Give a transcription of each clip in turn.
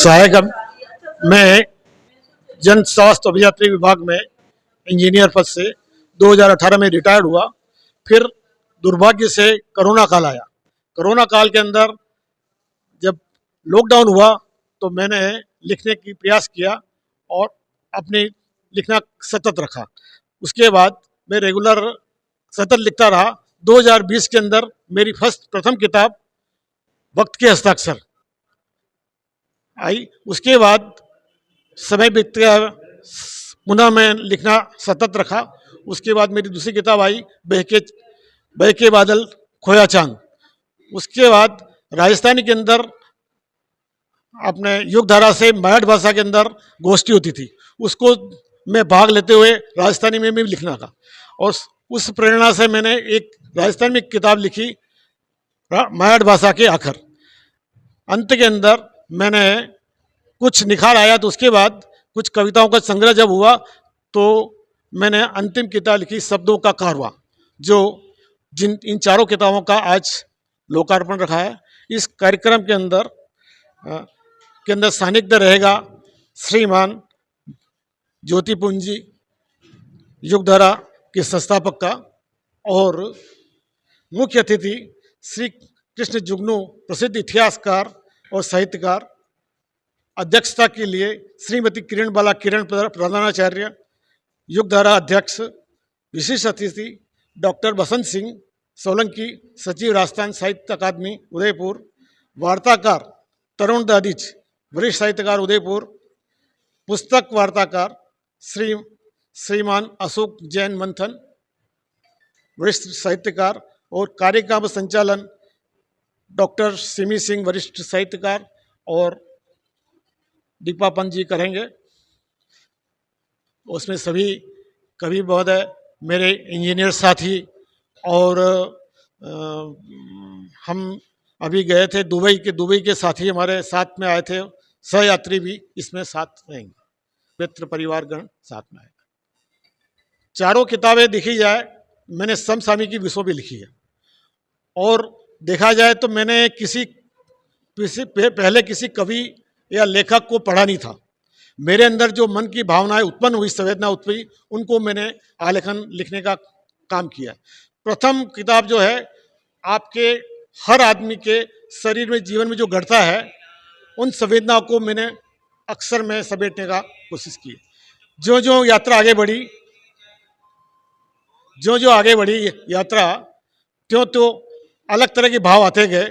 सहायक मैं जन स्वास्थ्य अभियांत्रिकी विभाग में इंजीनियर पद से 2018 में रिटायर्ड हुआ। फिर दुर्भाग्य से कोरोना काल आया। कोरोना काल के अंदर जब लॉकडाउन हुआ तो मैंने लिखने की प्रयास किया और अपने लिखना सतत रखा। उसके बाद मैं रेगुलर सतत लिखता रहा। 2020 के अंदर मेरी प्रथम किताब वक्त के हस्ताक्षर आई। उसके बाद समय बीतते पुनः मैं लिखना सतत रखा। उसके बाद मेरी दूसरी किताब आई बहके बादल खोया चांद। उसके बाद राजस्थानी के अंदर अपने युग धारा से मराठी भाषा के अंदर गोष्ठी होती थी, उसको मैं भाग लेते हुए राजस्थानी में भी लिखना था। और उस प्रेरणा से मैंने एक राजस्थानी में किताब लिखी मराठी भाषा के आखर। अंत के अंदर मैंने कुछ निखार आया तो उसके बाद कुछ कविताओं का संग्रह जब हुआ तो मैंने अंतिम किताब लिखी शब्दों का कारवां, जो इन चारों किताबों का आज लोकार्पण रखा है। इस कार्यक्रम के अंदर सानिध्य रहेगा श्रीमान ज्योति पूंजी युगधारा के संस्थापक का, और मुख्य अतिथि श्री कृष्ण जुगनू प्रसिद्ध इतिहासकार और साहित्यकार। अध्यक्षता के लिए श्रीमती किरण प्रधानाचार्य युगधारा अध्यक्ष। विशिष्ट अतिथि डॉक्टर बसंत सिंह सोलंकी सचिव राजस्थान साहित्य अकादमी उदयपुर। वार्ताकार तरुण दादिच वरिष्ठ साहित्यकार उदयपुर। पुस्तक वार्ताकार श्रीमान अशोक जैन मंथन वरिष्ठ साहित्यकार। और कार्यक्रम संचालन डॉक्टर सिमी सिंह वरिष्ठ साहित्यकार और दीपापन जी करेंगे। उसमें सभी कवि महोदय, मेरे इंजीनियर साथी, और हम अभी गए थे दुबई के साथी हमारे साथ में आए थे। सहयात्री भी इसमें साथ रहेंगे, मित्र परिवारगण साथ में आएगा। चारों किताबें देखी जाए मैंने समसामयिकी विषयों पे लिखी है। और देखा जाए तो मैंने पहले किसी कवि या लेखक को पढ़ा नहीं था। मेरे अंदर जो मन की भावनाएं उत्पन्न हुई, संवेदना उत्पन्न हुई, उनको मैंने आलेखन लिखने का काम किया। प्रथम किताब जो है आपके हर आदमी के शरीर में जीवन में जो घटता है उन संवेदनाओं को मैंने अक्सर में समेटने का कोशिश की। जो जो आगे बढ़ी यात्रा त्यों तो अलग तरह के भाव आते गए।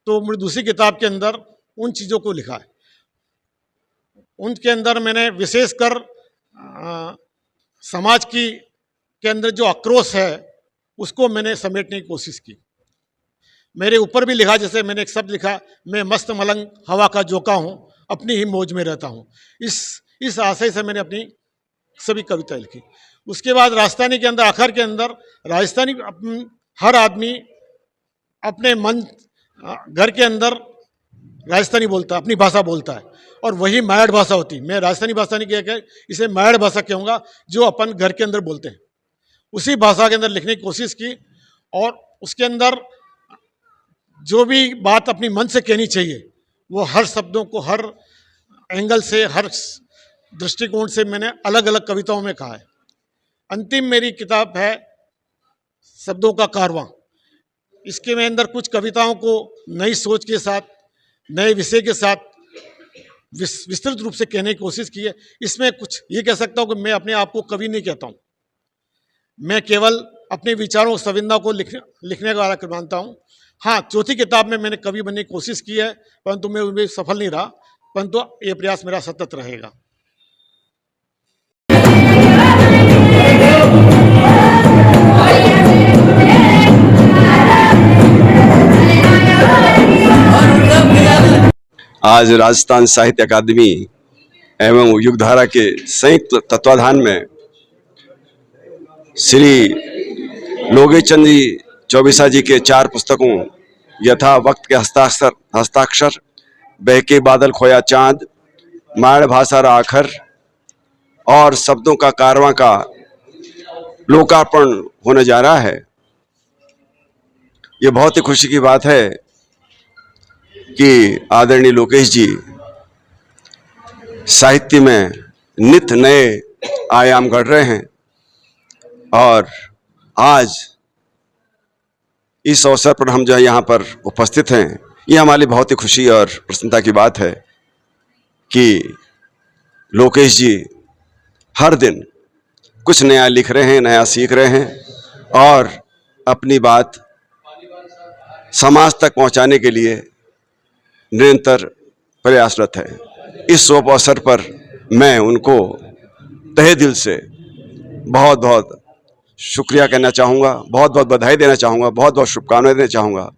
तो मेरी दूसरी किताब के अंदर उन चीज़ों को लिखा है। उनके अंदर मैंने विशेषकर समाज के अंदर जो आक्रोश है उसको मैंने समेटने की कोशिश की। मेरे ऊपर भी लिखा, जैसे मैंने एक शब्द लिखा, मैं मस्त मलंग हवा का झोंका हूँ, अपनी ही मौज में रहता हूँ। इस आशय से मैंने अपनी सभी कविताएं लिखी। उसके बाद राजस्थानी के अंदर आखिर के अंदर राजस्थानी हर आदमी अपने मन घर के अंदर राजस्थानी बोलता है, अपनी भाषा बोलता है, और वही मराठी भाषा होती। मैं राजस्थानी भाषा नहीं कहकर इसे मराठी भाषा कहूँगा, जो अपन घर के अंदर बोलते हैं। उसी भाषा के अंदर लिखने की कोशिश की और उसके अंदर जो भी बात अपनी मन से कहनी चाहिए वो हर शब्दों को हर एंगल से, हर दृष्टिकोण से मैंने अलग अलग कविताओं में कहा है। अंतिम मेरी किताब है शब्दों का कारवां। इसके में अंदर कुछ कविताओं को नई सोच के साथ, नए विषय के साथ विस्तृत रूप से कहने की कोशिश की है। इसमें कुछ ये कह सकता हूँ कि मैं अपने आप को कवि नहीं कहता हूँ, मैं केवल अपने विचारों संवेदना को लिखने का वाला मानता हूँ। हाँ, चौथी किताब में मैंने कवि बनने की कोशिश की है, परंतु मैं उनमें सफल नहीं रहा, परंतु ये प्रयास मेरा सतत रहेगा। आज राजस्थान साहित्य अकादमी एवं युगधारा के संयुक्त तत्वाधान में श्री लोकेश चंद चौबीसा जी के 4 पुस्तकों यथा वक्त के हस्ताक्षर, बहके बादल खोया चांद, मराठी भाषा रा आखर और शब्दों का कारवां का लोकार्पण होने जा रहा है। ये बहुत ही खुशी की बात है कि आदरणीय लोकेश जी साहित्य में नित नए आयाम गढ़ रहे हैं और आज इस अवसर पर हम जो है यहाँ पर उपस्थित हैं, ये हमारे लिए बहुत ही खुशी और प्रसन्नता की बात है कि लोकेश जी हर दिन कुछ नया लिख रहे हैं, नया सीख रहे हैं और अपनी बात समाज तक पहुंचाने के लिए निरंतर प्रयासरत है। इस शुभ अवसर पर मैं उनको तहे दिल से बहुत बहुत शुक्रिया कहना चाहूँगा, बहुत बहुत बधाई देना चाहूँगा, बहुत बहुत शुभकामनाएं देना चाहूँगा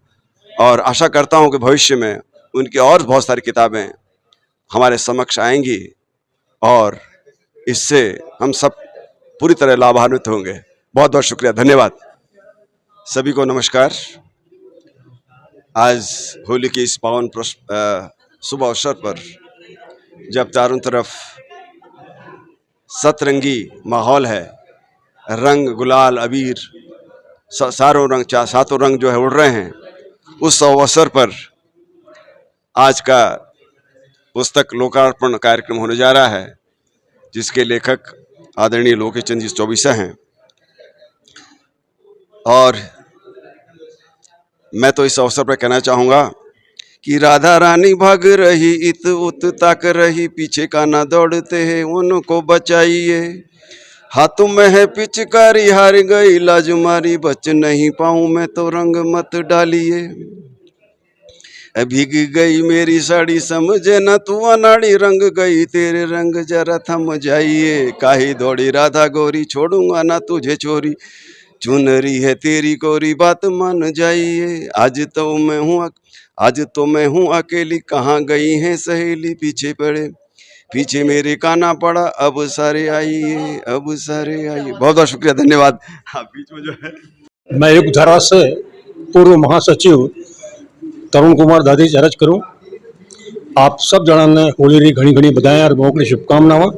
और आशा करता हूँ कि भविष्य में उनकी और बहुत सारी किताबें हमारे समक्ष आएंगी और इससे हम सब पूरी तरह लाभान्वित होंगे। बहुत बहुत शुक्रिया, धन्यवाद। सभी को नमस्कार। आज होली की इस पावन शुभ अवसर पर जब चारों तरफ सतरंगी माहौल है, रंग गुलाल अबीर सातों रंग जो है उड़ रहे हैं, उस अवसर पर आज का पुस्तक लोकार्पण कार्यक्रम होने जा रहा है जिसके लेखक आदरणीय लोकेश चंद जी चौबीसा हैं। और मैं तो इस अवसर पर कहना चाहूँगा कि राधा रानी भाग रही इत उत ताक रही, पीछे का ना दौड़ते हैं उनको बचाइए, हाथों में है पिचकारी हार गई लाज मारी, बच नहीं पाऊँ मैं तो रंग मत डालिए, भीग गई मेरी साड़ी समझे न तू अनाड़ी, रंग गई तेरे रंग जरा थम जाइए, काहे दौड़ी राधा गोरी छोड़ूंगा ना तुझे छोरी, चुनरी है तेरी कोरी बात मान जाइए, आज तो मैं हूँ अकेली, कहाँ गई है सहेली, पीछे मेरे काना पड़ा, अब सारे आइए, अब सारे आइए। बहुत बहुत शुक्रिया, धन्यवाद। हाँ, बीच में जो है मैं युगधारा से पूर्व महासचिव तरुण कुमार दादी अर्ज करूँ। आप सब जना ने होली री घणी घणी बधाई और मोकली शुभकामनाएं।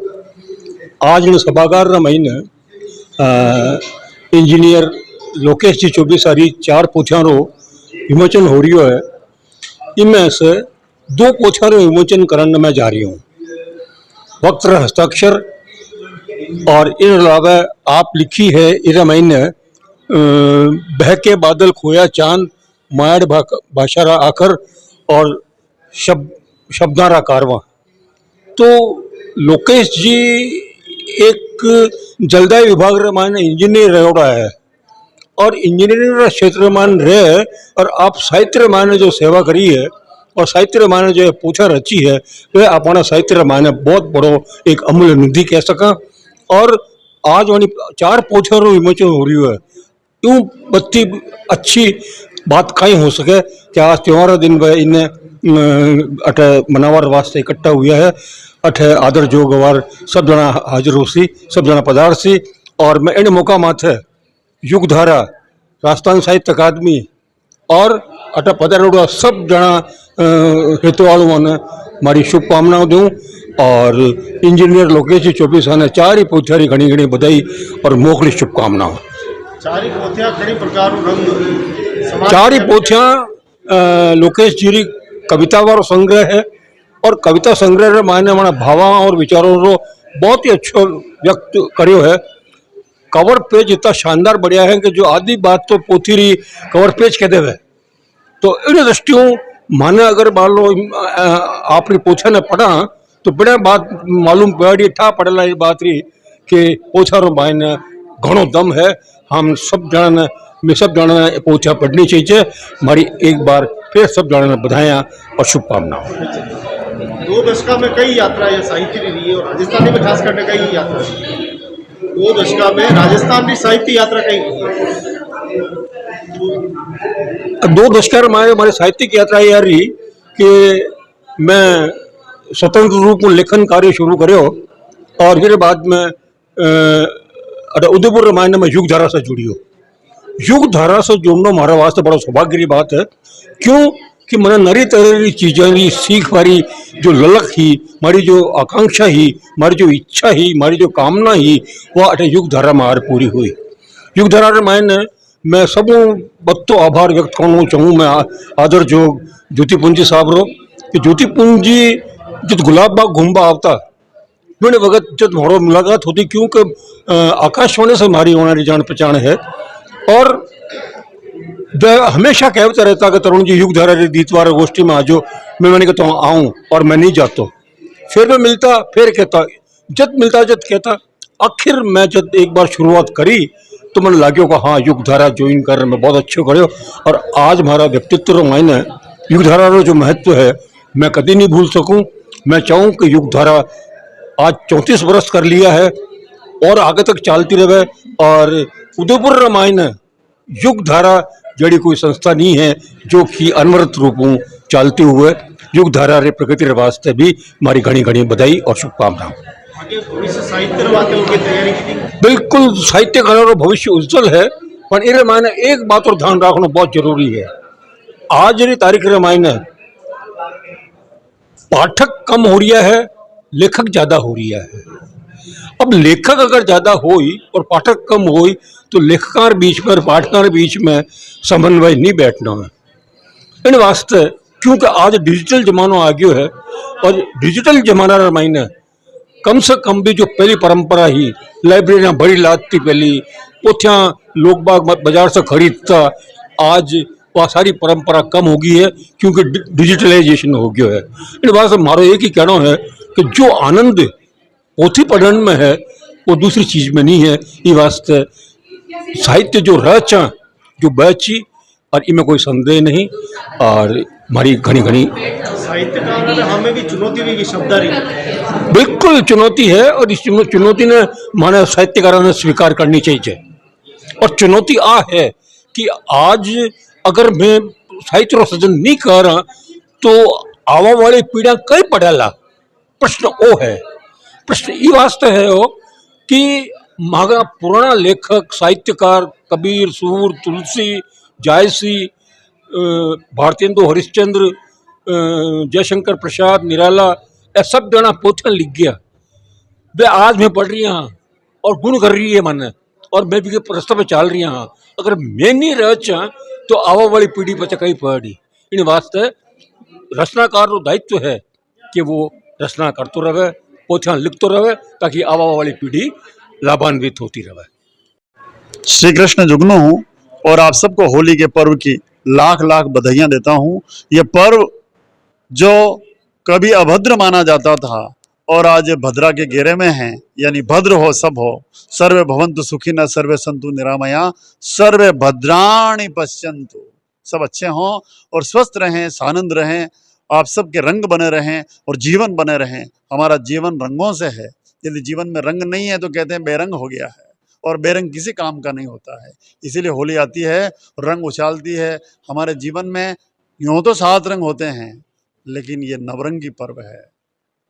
आज इन सभागार महीने इंजीनियर लोकेश जी चौबीसा री 4 पोथियां विमोचन हो रही है। इनमें से 2 पोथियां विमोचन करने में जा रही हूँ, वक्त हस्ताक्षर और इन अलावा आप लिखी है इस महीने बहके बादल खोया चांद, मायड़ भाषारा आखर और शब्दारा कारवा। तो लोकेश जी एक जलदाय विभाग माने इंजीनियर रहा है और इंजीनियरिंग क्षेत्र मान रहे और आप साहित्य माने जो सेवा करी है और साहित्य माने जो पोछा रची है वह अपना साहित्य माने बहुत बड़ो एक अमूल्य निधि कह सका। और आज वाली 4 पोछा विमोचन हो रही है, यूँ बत्ती अच्छी बात कहीं हो सके कि आज त्योहार दिन वह इन्हें अठ मनावर वास्ते इकट्ठा हुआ है। अठ आदर जो गवार सब जना हाजिर हो सी, सब जना पधार सी और मैं इन मौका माथे युगधारा, राजस्थान साहित्य अकादमी और अठ पधारोड़ा सब जना हितवाणुओं ने मारी शुभकामनाएं दूँ और इंजीनियर लोकेश जी चौबीसा ने 4 ही पोथियारी घनी घनी बधाई और मोकली शुभकामनाएं। 4 ही पोथियां घणी प्रकार रंग 4 ही पोथियां लोकेश जी री कविता वारो संग्रह है और कविता संग्रह मायने माना भावा और विचारों रो बहुत ही अच्छो व्यक्त करियो है। कवर पेज इतना शानदार बढ़िया है कि जो आधी बात तो पोथी री कवर पेज कह देवे। तो इन दृष्टियों माने अगर मान लो आपने पोछा ने पढ़ा तो बड़े बात मालूम पड़ी था पढ़ला बात रही कि पोछा रो मायने घणो दम है। हम सब जना ने पोछा पढ़नी चाहिए। हमारी एक बार फिर सब जना ने बधाइयाँ और शुभकामनाएं। 2 दशका में कई यात्रा या साहित्य रही है और राजस्थान में खास करके कई यात्रा 2 दशका में राजस्थान की साहित्य यात्रा कई 2 दशक हमारे साहित्यिक यात्रा ये रही कि मैं स्वतंत्र रूप में लेखन कार्य शुरू करो और फिर बाद में उदयपुर रामायण में युगधारा से जुड़ियो। युगधारा से जुड़ना हमारा वास्ते बड़ा सौभाग्य की बात है। क्यों कि मैंने नरी तरह की चीज़ों की सीख मारी जो ललक ही, हमारी जो आकांक्षा ही, हमारी जो इच्छा ही, हमारी जो कामना ही वह अटे युगधारा में पूरी हुई। युगधारा रामायण मैं सब बत्तो आभार व्यक्त करना चाहूँ। मैं आदर जो ज्योति पूंजी साहब रो कि ज्योति पूंजी जो गुलाब बाग घूमबा आवता बिन वक्त जब हमारो मुलाकात होती, क्योंकि आकाशवाणी से हमारी होनारी जान पहचान है। और हमेशा कहता रहता कि तरुण जी युग धारा दीतवार गोष्ठी में आजो। मैंने कहता हूँ आऊँ, और मैं नहीं जाता। फिर मैं मिलता, फिर कहता, जब मिलता जब कहता। आखिर मैं जब एक बार शुरुआत करी तो मैंने लाग्यो कि हाँ युग धारा ज्वाइन कर, मैं बहुत अच्छे करो। और आज हमारा व्यक्तित्व मायने युग धारा का जो महत्व है मैं कभी नहीं भूल सकूं। मैं चाहूँ कि युग धारा आज 34 वर्ष कर लिया है और आगे तक चलती रहे। और उदयपुर रामायण युग धारा जड़ी कोई संस्था नहीं है जो कि अनवरत रूपों चलते हुए युग धारा रे प्रगति रे वास्ते भी हमारी घनी घनी बधाई और शुभकामनाएं। आगे भविष्य साहित्य वाक्यों की तैयारी की थी। बिल्कुल साहित्यकारों का भविष्य उज्जवल है, पर इरे मायने एक बात और ध्यान रखना बहुत जरूरी है। आज री तारीख रे मायने पाठक कम हो रहा है, लेखक ज्यादा हो रहा है। अब लेखक अगर ज्यादा होई और पाठक कम होई तो लेखकार बीच में और पाठकार बीच में समन्वय नहीं बैठना है। इन वास्ते क्योंकि आज डिजिटल जमानो आ गयो है, और डिजिटल जमाना रे मायने कम से कम भी जो पहली परंपरा ही लाइब्रेरियां बड़ी लाती, पहली पोथियां लोग बाग बाजार से खरीदता, आज वह सारी परंपरा कम हो गई है क्योंकि डिजिटलाइजेशन हो गया है। इन बात से हमारा एक ही कहना है कि जो आनंद पोथी पढ़ने में है वो दूसरी चीज में नहीं है। ये वास्ते साहित्य जो रचा जो बची, और इनमें कोई संदेह नहीं। और हमारी घनी घनी साहित्यकार ने हमें भी चुनौती भी की शब्दारी बिल्कुल चुनौती है, और इस चुनौती ने माने साहित्यकारों ने स्वीकार करनी चाहिए। और चुनौती आ है कि आज अगर मैं साहित्य रो सृजन नहीं कर रहा तो आवा वाली पीढ़ियां कई पढ़ेला। प्रश्न वो है, प्रश्न ये वास्ते है वो कि हमारा पुराना लेखक साहित्यकार कबीर, सूर, तुलसी, जायसी, भारतेंदु हरिश्चंद्र, जयशंकर प्रसाद, निराला, ये सब जना पोथियां लिख गया। वे आज मैं पढ़ रही हाँ और गुण कर रही है मन, और मैं भी रास्ते पे चल रही हाँ। अगर मैं नहीं रचा तो आवा वाली पीढ़ी बच्चा कहीं पढ़ी। इन वास्ते रचनाकार रो दायित्व है कि वो रचना करते रहे, पोथियां लिखते रहे, ताकि आवा वाली पीढ़ी लाभान्वित होती रहे। श्री कृष्ण जुगनू हूँ और आप सबको होली के पर्व की लाख लाख बधाइयाँ देता हूँ। ये पर्व जो कभी अभद्र माना जाता था और आज भद्रा के घेरे में है, यानी भद्र हो सब हो। सर्वे भवन्तु सुखिनः सर्वे सन्तु निरामया सर्वे भद्राणि पश्यन्तु। सब अच्छे हों और स्वस्थ रहें, सानंद रहें, आप सबके रंग बने रहें और जीवन बने रहें। हमारा जीवन रंगों से है। यदि जीवन में रंग नहीं है तो कहते हैं बेरंग हो गया है, और बेरंग किसी काम का नहीं होता है। इसीलिए होली आती है, रंग उछालती है। हमारे जीवन में यूँ तो 7 रंग होते हैं, लेकिन ये नवरंगी पर्व है,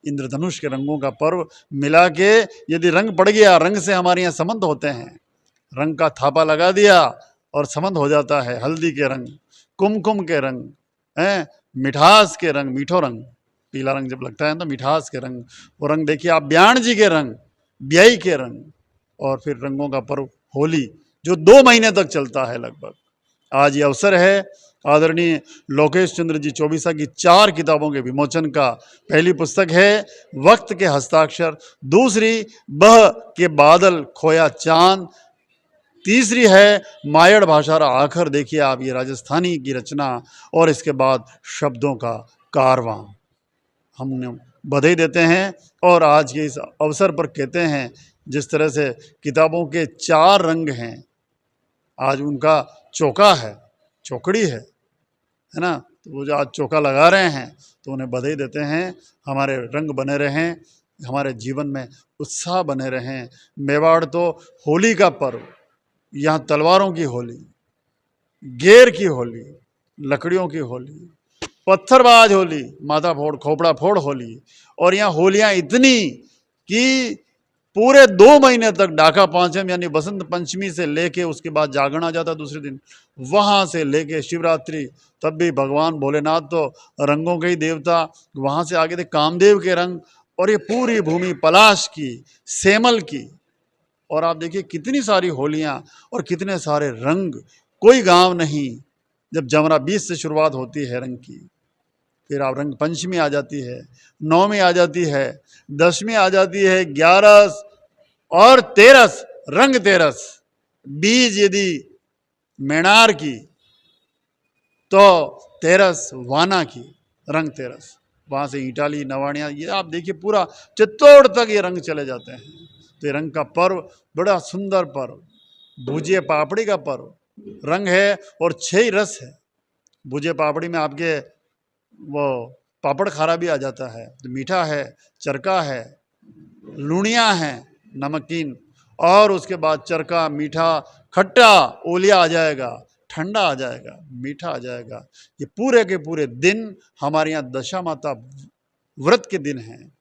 इंद्रधनुष के रंगों का पर्व मिला के यदि रंग पड़ गया, रंग से हमारे यहाँ संबंध होते हैं। रंग का थापा लगा दिया और संबंध हो जाता है। हल्दी के रंग, कुमकुम के रंग हैं, मिठास के रंग, मीठो रंग, पीला रंग जब लगता है तो मिठास के रंग, वो रंग देखिए आप, ब्याण जी के रंग, ब्याई के रंग, और फिर रंगों का पर्व होली जो 2 महीने तक चलता है लगभग। आज ये अवसर है आदरणीय लोकेश चंद्र जी चौबीसा की 4 किताबों के विमोचन का। पहली पुस्तक है वक्त के हस्ताक्षर, दूसरी बह के बादल खोया चांद, तीसरी है मायड़ भाषा रा आखर। देखिए आप, ये राजस्थानी की रचना, और इसके बाद शब्दों का कारवां। हमने बधाई देते हैं और आज के इस अवसर पर कहते हैं जिस तरह से किताबों के 4 रंग हैं, आज उनका चौका है, चौकड़ी है ना, तो वो जो आज चौका लगा रहे हैं तो उन्हें बधाई देते हैं। हमारे रंग बने रहें, हमारे जीवन में उत्साह बने रहें। मेवाड़ तो होली का पर्व, यहाँ तलवारों की होली, गेर की होली, लकड़ियों की होली, पत्थरबाज होली, माथा फोड़ खोपड़ा फोड़ होली, और यहाँ होलियाँ इतनी कि पूरे 2 महीने तक डाका पांचम यानी बसंत पंचमी से लेके उसके बाद जागरण आ जाता दूसरे दिन, वहाँ से लेके शिवरात्रि, तब भी भगवान भोलेनाथ तो रंगों के ही देवता, वहाँ से आगे थे कामदेव के रंग, और ये पूरी भूमि पलाश की, सेमल की। और आप देखिए कितनी सारी होलियाँ और कितने सारे रंग, कोई गांव नहीं जब जमरा 20 से शुरुआत होती है रंग की, फिर आप रंग पंचमी आ जाती है, नवमी आ जाती है, दशमी आ जाती है, 11 और 13 रंग 13 बीज यदि मेणार की तो 13 वाना की, रंग 13 वहाँ से इटाली नवाणिया, ये आप देखिए पूरा चित्तौड़ तक ये रंग चले जाते हैं। तो ये रंग का पर्व बड़ा सुंदर पर्व, भुजिए पापड़ी का पर्व रंग है और 6 रस है। भुजिए पापड़ी में आपके वो पापड़ खारा भी आ जाता है, तो मीठा है, चरका है, लुणिया है, नमकीन, और उसके बाद चरका, मीठा, खट्टा, ओलिया आ जाएगा, ठंडा आ जाएगा, मीठा आ जाएगा। ये पूरे के पूरे दिन हमारे यहाँ दशा माता व्रत के दिन हैं।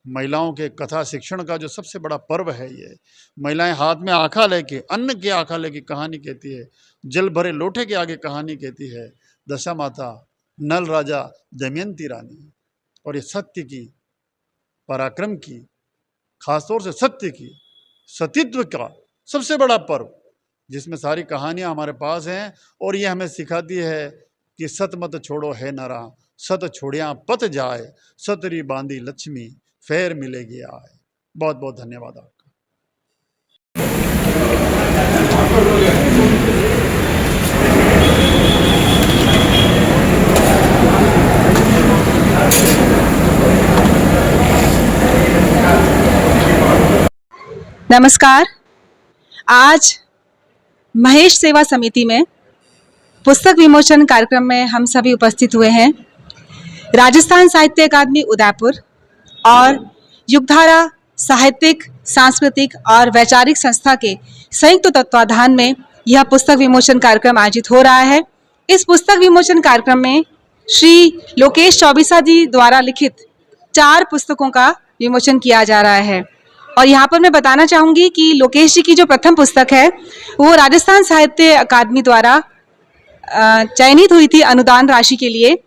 महिलाओं के कथा शिक्षण का जो सबसे बड़ा पर्व है ये। महिलाएं हाथ में आखा लेके, अन्न की आखा लेके कहानी कहती है, जल भरे लोटे के आगे कहानी कहती है, दशा माता, नल राजा, दमयंती रानी। और ये सत्य की, पराक्रम की, खासतौर से सत्य की, सतीत्व का सबसे बड़ा पर्व, जिसमें सारी कहानियां हमारे पास हैं। और ये हमें सिखाती है कि सत मत छोड़ो है नरा, सत छोड़िया पत जाए, सतरी बांधी लक्ष्मी फेर मिलेगी आए। बहुत बहुत धन्यवाद आपका। नमस्कार। आज महेश सेवा समिति में पुस्तक विमोचन कार्यक्रम में हम सभी उपस्थित हुए हैं। राजस्थान साहित्य अकादमी उदयपुर और युगधारा साहित्यिक, सांस्कृतिक और वैचारिक संस्था के संयुक्त तत्वाधान में यह पुस्तक विमोचन कार्यक्रम आयोजित हो रहा है। इस पुस्तक विमोचन कार्यक्रम में श्री लोकेश चौबीसा जी द्वारा लिखित 4 पुस्तकों का विमोचन किया जा रहा है। और यहाँ पर मैं बताना चाहूँगी कि लोकेश जी की जो प्रथम पुस्तक है वो राजस्थान साहित्य अकादमी द्वारा चयनित हुई थी अनुदान राशि के लिए,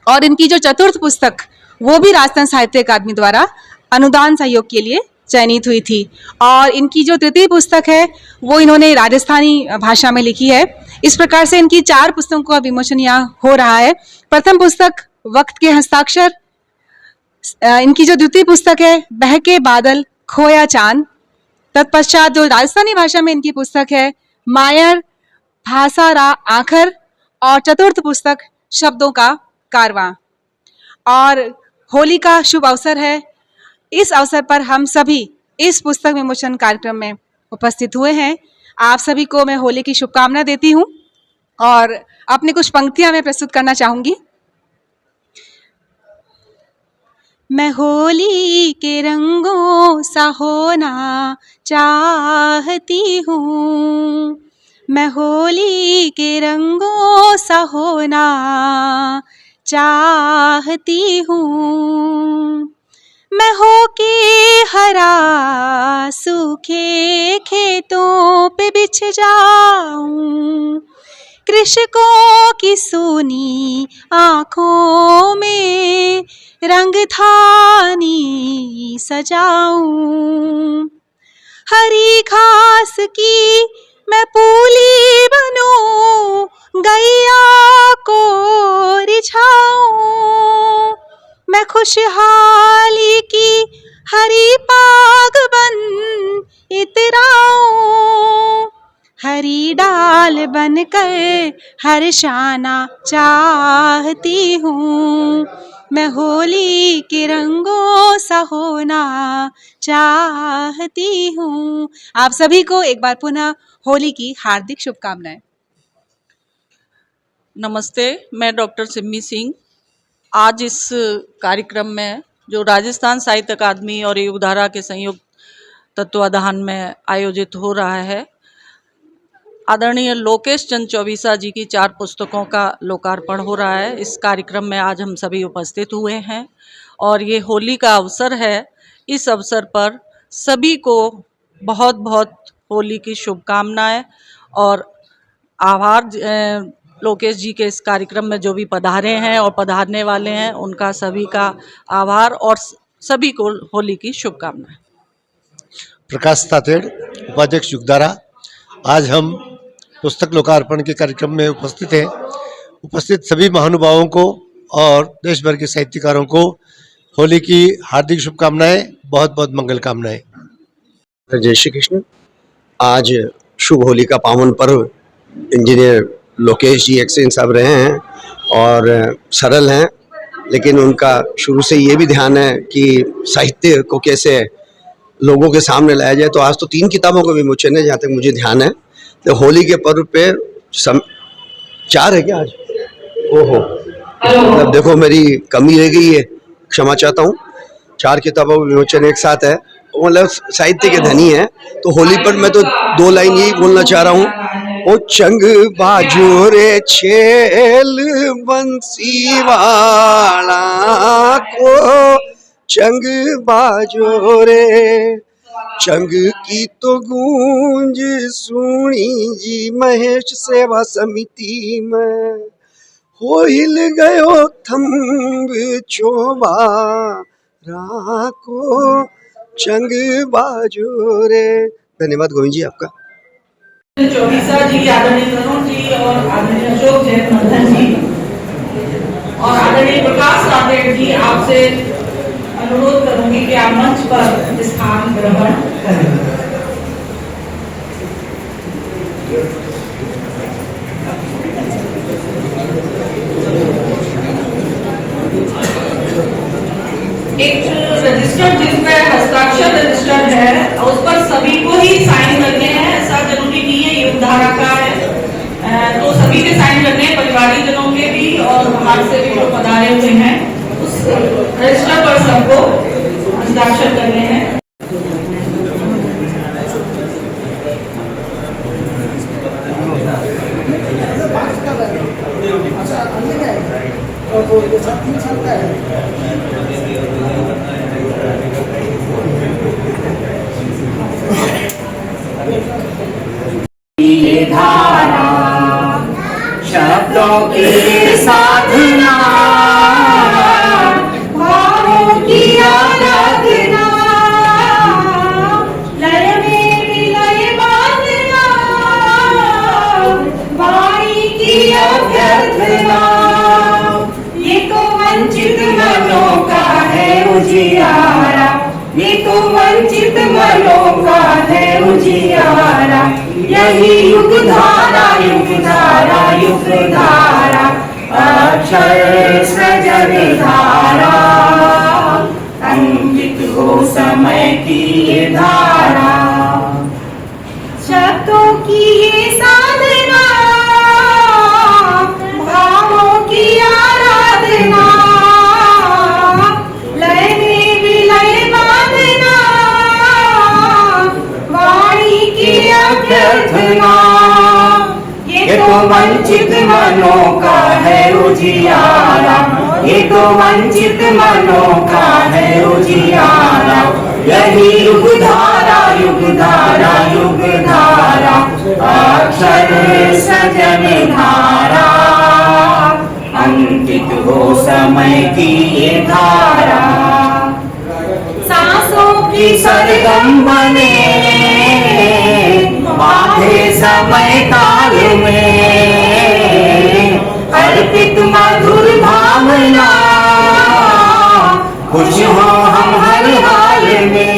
और इनकी जो चतुर्थ पुस्तक वो भी राजस्थान साहित्य अकादमी द्वारा अनुदान सहयोग के लिए चयनित हुई थी। और इनकी जो तृतीय पुस्तक है वो इन्होंने राजस्थानी भाषा में लिखी है। इस प्रकार से इनकी 4 पुस्तकों का विमोचन यहाँ हो रहा है। प्रथम पुस्तक वक्त के हस्ताक्षर, इनकी जो द्वितीय पुस्तक है बहके बादल खोया चांद, तत्पश्चात जो राजस्थानी भाषा में इनकी पुस्तक है मायर भाषारा आखर, और चतुर्थ पुस्तक शब्दों का कारवां। और होली का शुभ अवसर है, इस अवसर पर हम सभी इस पुस्तक विमोचन कार्यक्रम में उपस्थित हुए हैं। आप सभी को मैं होली की शुभकामना देती हूँ और अपनी कुछ पंक्तियां मैं प्रस्तुत करना चाहूँगी। मैं होली के रंगों सा होना चाहती हूँ, मैं होली के रंगों सा होना चाहती हूँ। मैं होके हरा सूखे खेतों पे बिछ जाऊं, कृषकों की सोनी आँखों में रंगधानी सजाऊं। हरी घास की मैं पूली बनूं, गैया को रिझाऊं। मैं खुशहाली की हरी पाग बन इतराऊं, हरी डाल बनकर हर्षाना चाहती हूँ। मैं होली के रंगों सा होना चाहती हूँ। आप सभी को एक बार पुनः होली की हार्दिक शुभकामनाएं। नमस्ते, मैं डॉक्टर सिम्मी सिंह। आज इस कार्यक्रम में जो राजस्थान साहित्य अकादमी और युगधारा के संयुक्त तत्वाधान में आयोजित हो रहा है, आदरणीय लोकेश चंद चौबीसा जी की 4 पुस्तकों का लोकार्पण हो रहा है। इस कार्यक्रम में आज हम सभी उपस्थित हुए हैं और ये होली का अवसर है। इस अवसर पर सभी को बहुत बहुत होली की शुभकामनाएं और आभार। लोकेश जी के इस कार्यक्रम में जो भी पधारे हैं और पधारने वाले हैं उनका सभी का आभार और सभी को होली की शुभकामनाएं। प्रकाश तातेड़, उपाध्यक्ष युगधारा। आज हम पुस्तक लोकार्पण के कार्यक्रम में उपस्थित हैं। उपस्थित सभी महानुभावों को और देश भर के साहित्यकारों को होली की हार्दिक शुभकामनाएं, बहुत बहुत मंगल कामनाएं। जय श्री कृष्ण। आज शुभ होली का पावन पर्व इंजीनियर लोकेश जी एक्सेलेंस साहब रहे हैं और सरल हैं, लेकिन उनका शुरू से ये भी ध्यान है कि साहित्य को कैसे लोगों के सामने लाया जाए। तो आज तो 3 किताबों का विमोचन है जहाँ तक मुझे ध्यान है। तो होली के पर्व पे 4 है क्या आज? ओहो, मतलब देखो मेरी कमी रह गई है, क्षमा चाहता हूँ। 4 किताबों का विमोचन एक साथ है, मतलब साहित्य के धनी है। तो होली पर मैं तो 2 लाइन यही बोलना चाह रहा हूँ। ओ चंग बाजो रे छेल बंसी वाला को, चंग बाजो रे, चंग की तो गूंज सुनी जी महेश सेवा समिति में, हो हिल गयो थम्ब चोबारा को, चंग बाजो रे। धन्यवाद गोविंद जी आपका। चौबीसा जी, आदरणीय तरुण जी और आदरणीय अशोक जयवर्धन जी और आदरणीय प्रकाश तातेड़ जी, आपसे अनुरोध करूंगी कि आप मंच पर स्थान ग्रहण करें। एक रजिस्टर जिसमें हस्ताक्षर रजिस्टर है उस पर सभी को ही साइन करने हैं, ऐसा जरूरी नहीं है, युग धारा का है तो सभी के साइन करने हैं, परिवारी जनों के भी और बाहर से भी जो पधारे हुए हैं उस रजिस्टर पर सबको हस्ताक्षर करने हैं। ये धारा शब्दों की साधना, भावों की आराधना, लय में विलय बांधना, वाणी की अभ्यर्थना, ये तो वंचित मनों का है उजियारा, ये तो वंचित मनों का है उजियारा, यही युग धारा, युग धारा, युग धारा, अक्षर सृजन धारा, अंकित हो समय की ये धारा, शब्दों की ये साधना, भावों की आराधना, लय में विलय बांधना, वाणी की अभ्यर्थना, ये तो वंचित मनों का है उजियारा, ये तो वंचित मनों का है उजियारा, यही युग धारा, युग धारा, युग धारा, अक्षर सजन धारा, अंकित हो समय की ये धारा, सांसों की सरगम बने बाधे समय काल में, अर्पित मधुर भावना, खुश हो हम हर हाल में,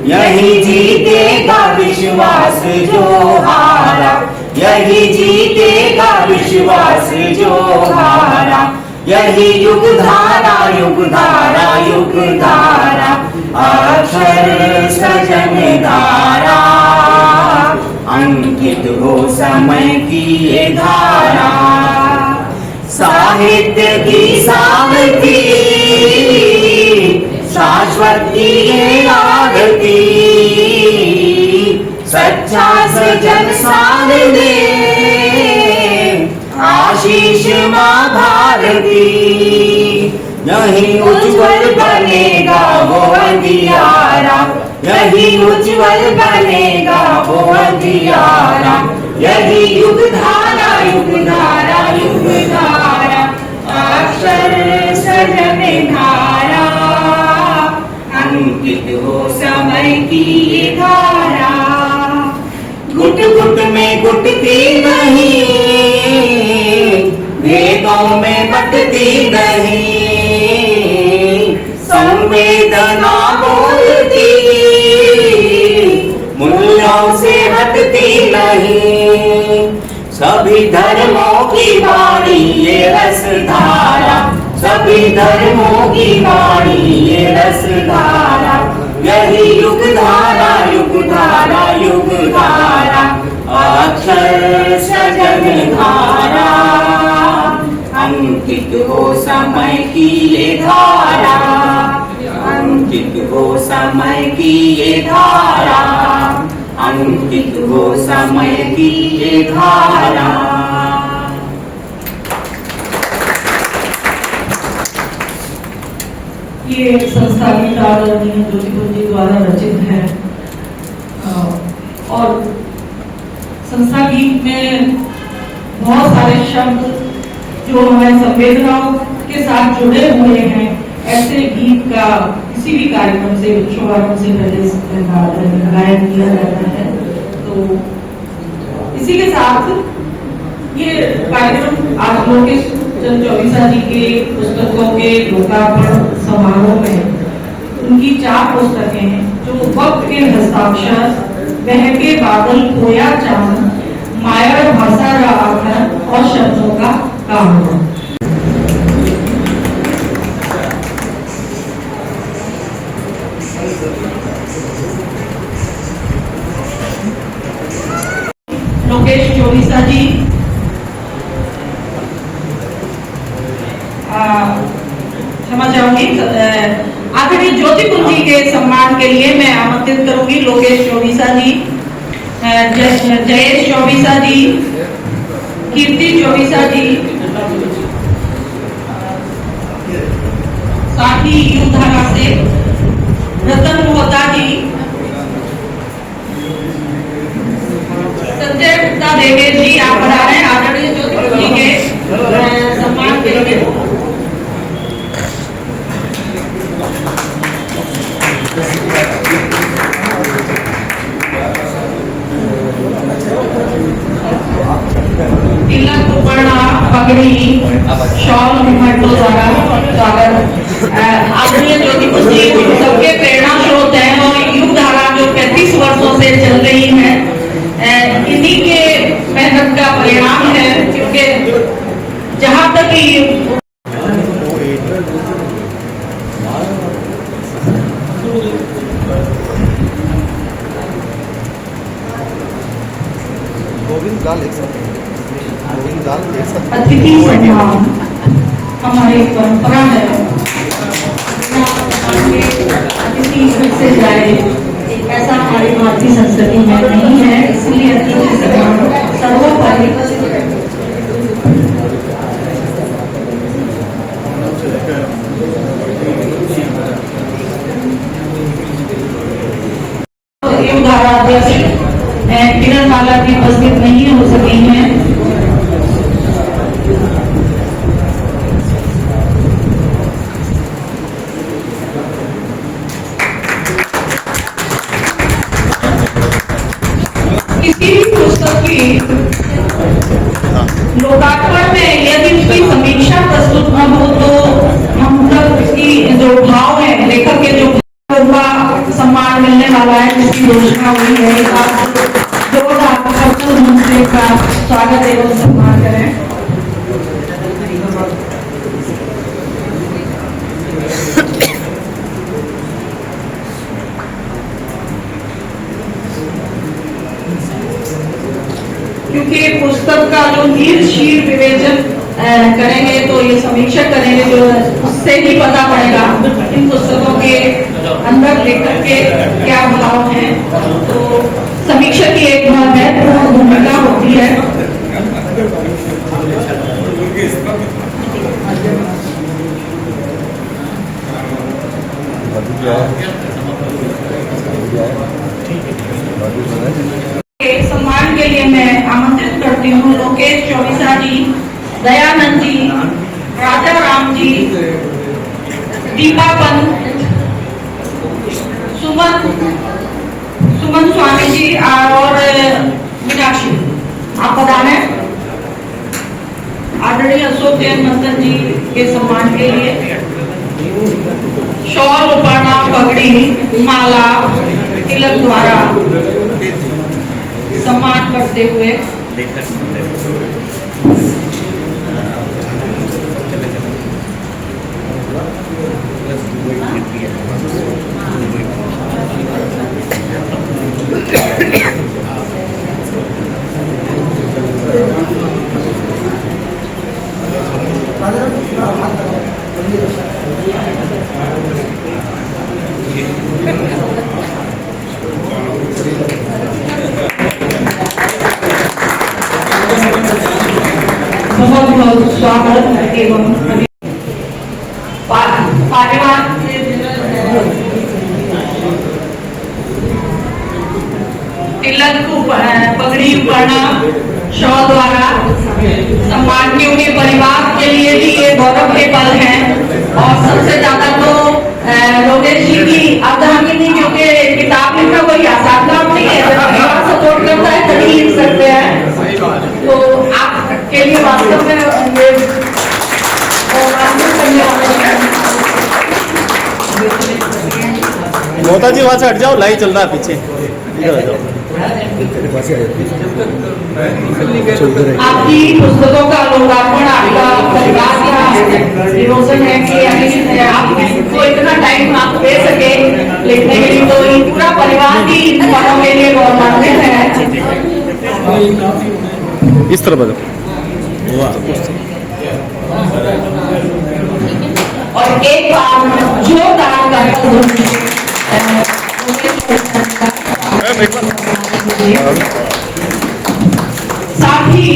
यही जीतेगा विश्वास जो हारा, यही जीतेगा विश्वास जो हारा, यही युग धारा, युग धारा, युग धारा, अक्षर सजन धारा, अंकित हो समय की ये धारा, साहित्य की सावती, शाश्वत की ये आरती, सच्चा सजन सार दे आशीष माँ भारती, यही उज्जवल बनेगा वो अंधियारा, यही उज्जवल बनेगा वो अंधियारा, यही युग धारा, युग धारा, युग धारा, अक्षर सजन धारा, अंकित हो समय की ये धारा, घुट घुट में घुटती नहीं, वेदों शब्दों में बटती नहीं, संवेदना बोलती, मूल्यों से हटती नहीं। सभी धर्मों की वाणी ये रसधारा, सभी धर्मों की वाणी ये रसधारा, यही युग धारा, युग धारा, युग धारा, अक्षर सजन धारा, अंकित हो समय की ये धारा, अंकित हो समय की ये धारा, अंकित हो समय की ये धारा। ये संस्था गीत आदरणीय ज्योतिपुंज जी द्वारा रचित है और संस्था गीत में बहुत सारे शब्द जो हमारे संवेदनाओं के साथ जुड़े हुए हैं, ऐसे गीत का किसी भी कार्यक्रम से शुभारंभ से पहले गायन किया जाता है। तो इसी के साथ ये कार्यक्रम आज लोकेश चंद चौबीसा जी के पुस्तकों के लोकार्पण समारोह में उनकी 4 पुस्तकें हैं जो वक्त के हस्ताक्षर, बहके बादल खोया चांद, माया भाषा रा आखर और शब्दों का काम है। लोकेश चौबीसा जी क्षमा चाहूंगी, आदरणीय ज्योतिपुंज जी के सम्मान के लिए मैं आमंत्रित करूंगी लोकेश चौबीसा जी, जयेश चौबीसा जी, कीर्ति चौबीसा जी, साथ ही युग धारा से रतन मोहता जी, संजय गुप्ता देवेश जी आप बता रहे हैं आदरणीय ज्योतिपुंज जी के सम्मान के लिए। तिलक दुपट्टा पगड़ी शॉल घुमटों द्वारा स्वागत। आदरणीय ज्योतिपुंज जी सबके प्रेरणा स्रोत हैं और युग धारा जो 35 वर्षों से चल रही है, इन्हीं के मेहनत का परिणाम है, क्योंकि जहाँ तक अतिथि सम्मान हमारी परंपरा है, अतिथि से जाए ऐसा हमारी भारतीय संस्कृति में नहीं है, इसलिए अतिथि सम्मान सर्वोपरि। युग धारा अध्यक्ष किरण माला की उपस्थित नहीं हो सकी हैं। किसी भी पुस्तक की लोकार्पण में यदि उसकी समीक्षा प्रस्तुत न हो तो हम तक उसकी जो भाव है, लेखक के जो सम्मान मिलने वाला है, जिसकी घोषणा हुई है, जोरदार का स्वागत एवं सम्मान करें। क्योंकि पुस्तक का जो नील शीर विवेचन करेंगे तो ये समीक्षा करेंगे, जो उससे ही पता पड़ेगा इन पुस्तकों के अंदर लेखक के क्या भाव हैं। तो समीक्षा की एक महत्वपूर्ण भूमिका होती है। सम्मान के लिए मैं आमंत्रित करती हूँ लोकेश चौबीसा जी, दयानंद जी, राजा राम जी, दीपा पंत, सुमन स्वामी जी और मीनाक्षी, आप बता रहे हैं। आदरणीय अशोक जैन मंथन जी के सम्मान के लिए शॉल, उपाना, पगड़ी, माला, तिलक द्वारा सम्मान करते हुए बहुत बहुत स्वागत एवं तिलक, पगड़ी, उपरना, शॉल द्वारा सम्मान के उनके परिवार के लिए भी ये गौरव के पल हैं। और सबसे ज्यादा तो लोकेश जी की अवधानी, क्योंकि किताब लिखना कोई आसान काम नहीं है, जब परिवार सपोर्ट करता है तभी लिख सकते हैं। तो आपके लिए वास्तव में ये मोता जी वहां से हट जाओ, लाइव चल रहा है पीछे, इधर आ जाओ। आपकी पुस्तकों का लोकार्पण आपका परिवार का डिवोशन है कि आपको इतना टाइम आप दे सके लिखने के लिए, तो ये पूरा परिवार की पढ़ों के लिए गौरवान्वित है। इस तरह बदल और एक बार जोरदार साथ ही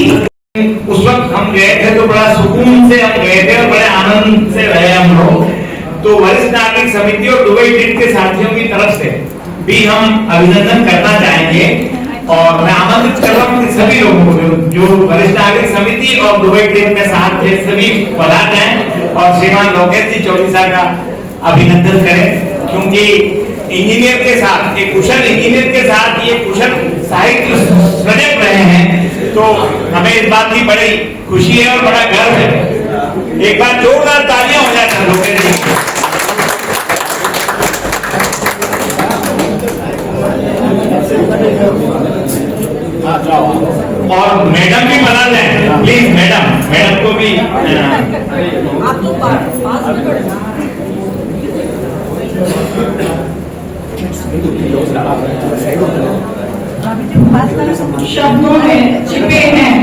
उस वक्त हम गए थे तो बड़ा सुकून से हम गए थे और बड़े आनंद से रहे हम लोग। तो वरिष्ठ नागरिक समिति और दुबई ट्रिप के साथियों की तरफ से भी हम अभिनंदन करना चाहेंगे और मैं आमंत्रित कर रहा हूँ कि सभी लोगों को जो वरिष्ठ नागरिक समिति और दुबई ट्रिप के साथ थे सभी पधार जाएं और श्रीमान लोकेश जी चौबीसा का अभिनंदन करें, क्योंकि इंजीनियर के साथ, एक कुशल इंजीनियर के साथ ये कुशल साहित्य सजग रहे हैं, तो हमें इस बात की बड़ी खुशी है और बड़ा गर्व है। एक बार जोरदार तालियां हो जाए लोकेश जी। और मैडम भी बना लें प्लीज, मैडम को भी शब्दों में छिपे हैं।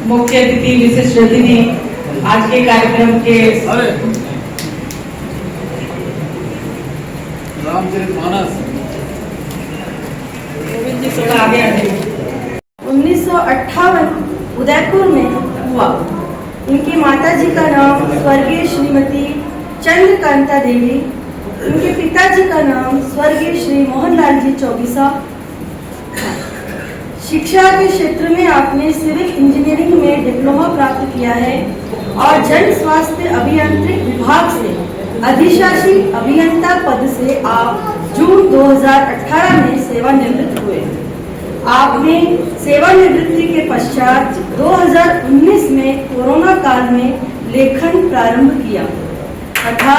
मुख्य अतिथि विशिष्ट अतिथि आज के कार्यक्रम के रामचरितमानस 1958 उदयपुर में हुआ। इनकी माता जी का नाम स्वर्गीय श्रीमती चंद्रकांता देवी, इनके पिताजी का नाम स्वर्गीय श्री मोहनलाल जी चौबीसा। शिक्षा के क्षेत्र में आपने सिविल इंजीनियरिंग में डिप्लोमा प्राप्त किया है और जन स्वास्थ्य अभियांत्रिक विभाग से अधिशासी अभियंता पद से आप जून 2018 में सेवानिवृत्त हुए। आपने सेवानिवृत्ति के पश्चात 2019 में कोरोना काल में लेखन प्रारंभ किया तथा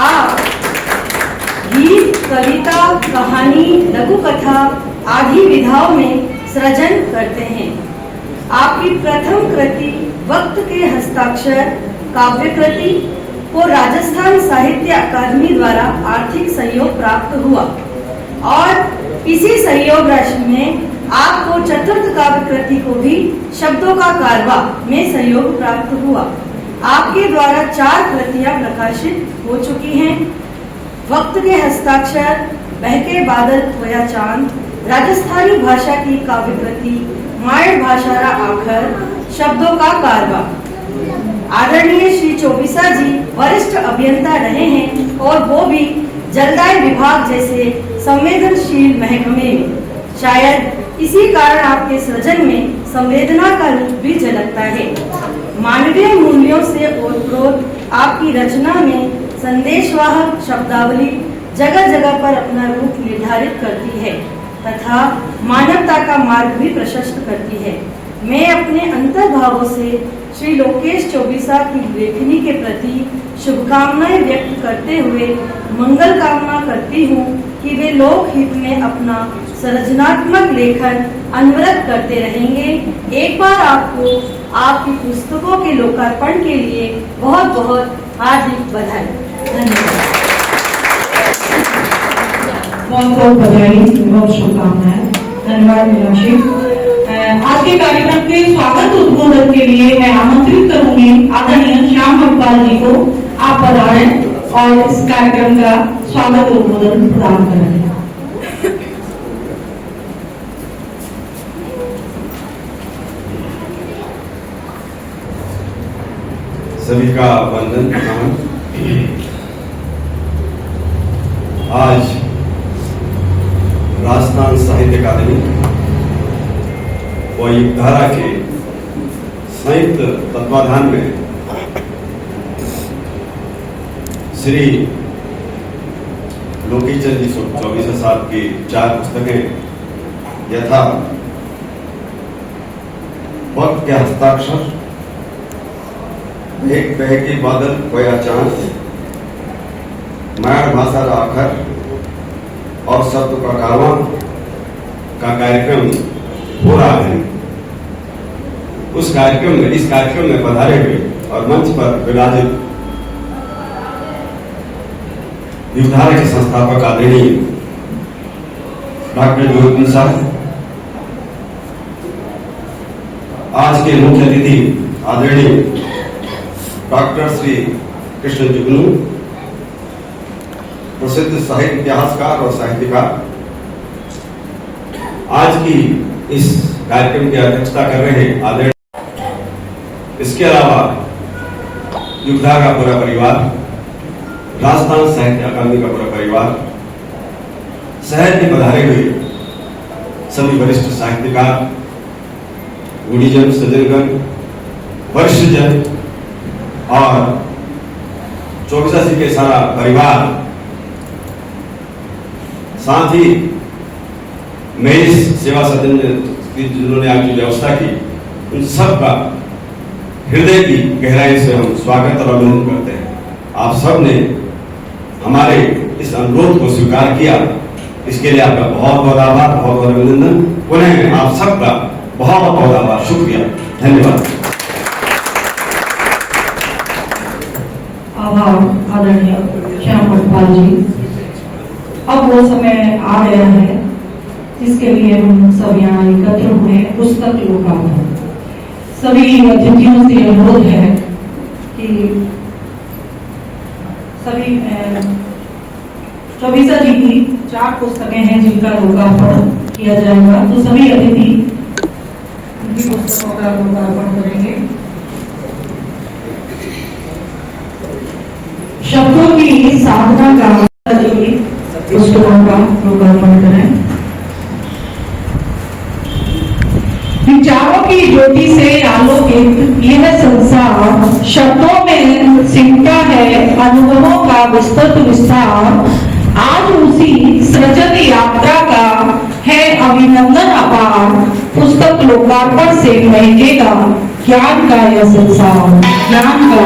आप गीत, कविता, कहानी, लघु कथा आदि विधाओं में सृजन करते हैं। आपकी प्रथम कृति वक्त के हस्ताक्षर काव्य कृति को राजस्थान साहित्य अकादमी द्वारा आर्थिक सहयोग प्राप्त हुआ और इसी सहयोग राशि में आपको चतुर्थ काव्य कृति को भी शब्दों का कारवा में सहयोग प्राप्त हुआ। आपके द्वारा 4 कृतियां प्रकाशित हो चुकी हैं। वक्त के हस्ताक्षर, बहके बादल खोया चांद, राजस्थानी भाषा की काव्य कृति, माड़ भाषारा आखर, शब्दों का कारवा। आदरणीय श्री चौबीसा जी वरिष्ठ अभियंता रहे हैं और वो भी जलदाय विभाग जैसे संवेदनशील महकमे में। शायद इसी कारण आपके सृजन में संवेदना का रूप भी झलकता है। मानवीय मूल्यों से ओतप्रोत आपकी रचना में संदेशवाहक शब्दावली जगह जगह पर अपना रूप निर्धारित करती है तथा मानवता का मार्ग भी प्रशस्त करती है। मैं अपने अंतर्भावों से श्री लोकेश चौबीसा की लेखनी के प्रति शुभकामनाएं व्यक्त करते हुए मंगल कामना करती हूँ कि वे लोकहित में अपना सृजनात्मक लेखन अनवरत करते रहेंगे। एक बार आपको आपकी पुस्तकों के लोकार्पण के लिए बहुत बहुत हार्दिक बधाई। धन्यवाद। बहुत बहुत बधाई, बहुत शुभकामनाएं। धन्यवाद मीनाक्षी। आज के कार्यक्रम के स्वागत उद्बोधन के लिए मैं आमंत्रित करूंगी आदरणीय श्याम भगपाल जी को। आप पधारें और इस कार्यक्रम का स्वागत उद्बोधन प्रदान करें। सभी का वंदन प्रणाम। आज राजस्थान साहित्य अकादमी व युगधारा के संयुक्त तत्वाधान में श्री लोकेश चंद जी चौबीसा साहब की 4 पुस्तकें यथा वक्त के हस्ताक्षर, एक बहके बादल खोया चांद, मायाड़ भाषा आखर और शब्द का कारवां का कार्यक्रम हो रहा है। इस कार्यक्रम में पधारे हुए और मंच पर विराजित युगधारा के संस्थापक आदरणीय डॉक्टर ज्योति साहब, आज के मुख्य अतिथि आदरणीय डॉक्टर श्री कृष्ण जुगनू, प्रसिद्ध साहित्य इतिहासकार और साहित्यकार, आज की इस कार्यक्रम की अध्यक्षता कर रहे हैं आदरणीय। इसके अलावा युगधारा का पूरा परिवार, राजस्थान साहित्य अकादमी का पूरा परिवार, शहर के पधारे हुए सभी वरिष्ठ साहित्यकार, गुणीजन, सज्जनगण, वरिष्ठजन और चौबीसा जी के सारा परिवार, साथ ही मेरी सेवा सदन जिन्होंने आपकी व्यवस्था की, उन सब का हृदय की गहराई से हम स्वागत और अभिनंदन करते हैं। आप सब ने हमारे इस अनुरोध को स्वीकार किया, इसके लिए आपका बहुत बहुत आभार, बहुत बहुत अभिनंदन। पुनः आप सबका बहुत बहुत आभार, शुक्रिया, धन्यवाद। आभार आदरणीय श्याम भगपाल जी। अब वो समय आ गया है जिसके लिए हम सब यहाँ एकत्र हुए, पुस्तक लोकार्पण। सभी अतिथियों से अनुरोध है कि सभी चौबीसा जी की 4 पुस्तकें हैं जिनका लोकार्पण किया जाएगा, तो सभी अतिथि उनकी पुस्तकों का लोकार्पण करेंगे। शब्दों की साधना का पुस्तकों का लोकार्पण करें। विचारों की ज्योति से आलोकित यह संसार शब्दों में सिमटा है अनुभवों का विस्तृत विस्तार। आज उसी सृजन यात्रा का है अभिनंदन अपार। पुस्तक लोकार्पण से महकेगा ज्ञान का यह संसार, ज्ञान का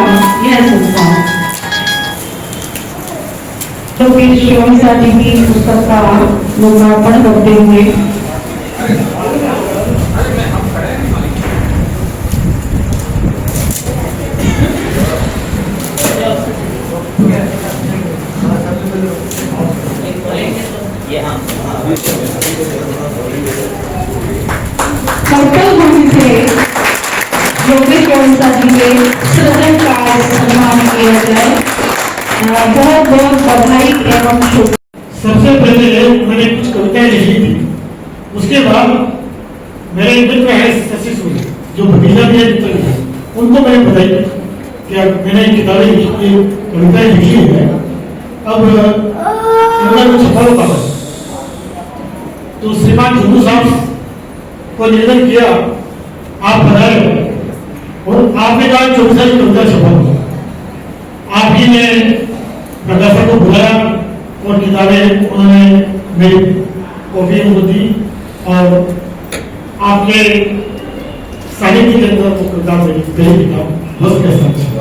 यह संसार। तो फिर चौबीसा जी की पुस्तक का लोकार्पण करते हुए सर्कल भूमि से लोकेश चौबीसा जी के सृजन का सम्मान किया जाए। बहुत बहुत बधाई एवं शुभ। सबसे पहले मैंने कुछ कविताएं लिखी थी, उसके बाद मेरे मित्र है शशि सूर्य, जो भतीजा भी है, उनको मैंने बधाई दी। कि मैंने किताबें लिखी, कविताएं लिखी है, अब इनका कुछ छपा होता है। तो श्रीमान जुगनू साहब को निवेदन किया, आप बनाए और आपने कहा 24 की कविता छपा होगा। आप ही ने प्रकाशक को बुलाया और किताबें उन्होंने मेरी कॉपी उनको दी और आपके साहित्य के अंदर वो किताब पहली किताब वस्त के हस्ताक्षर।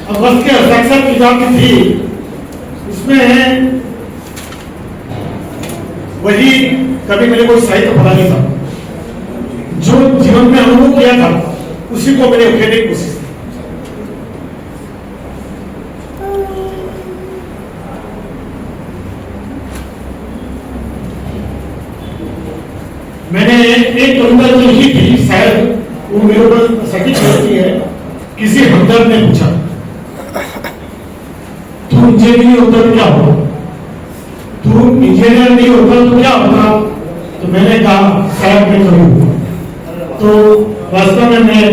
अब वस्त के हस्ताक्षर किताब की थी, उसमें वही कभी मैंने कोई साहित्य पढ़ा नहीं था, जो जीवन में अनुभव किया था उसी को मैंने उकेरने की कोशिश की। मैंने एक कविता जो लिखी थी, शायद वो मेरे ऊपर सटीक होती है। किसी हमदर्द ने पूछा, तू इंजीनियर नहीं होता तो क्या होगा, तू इंजीनियर नहीं होता तो क्या होगा? तो मैंने कहा शायद मैं कवि हूँ। तो वास्तव में मैं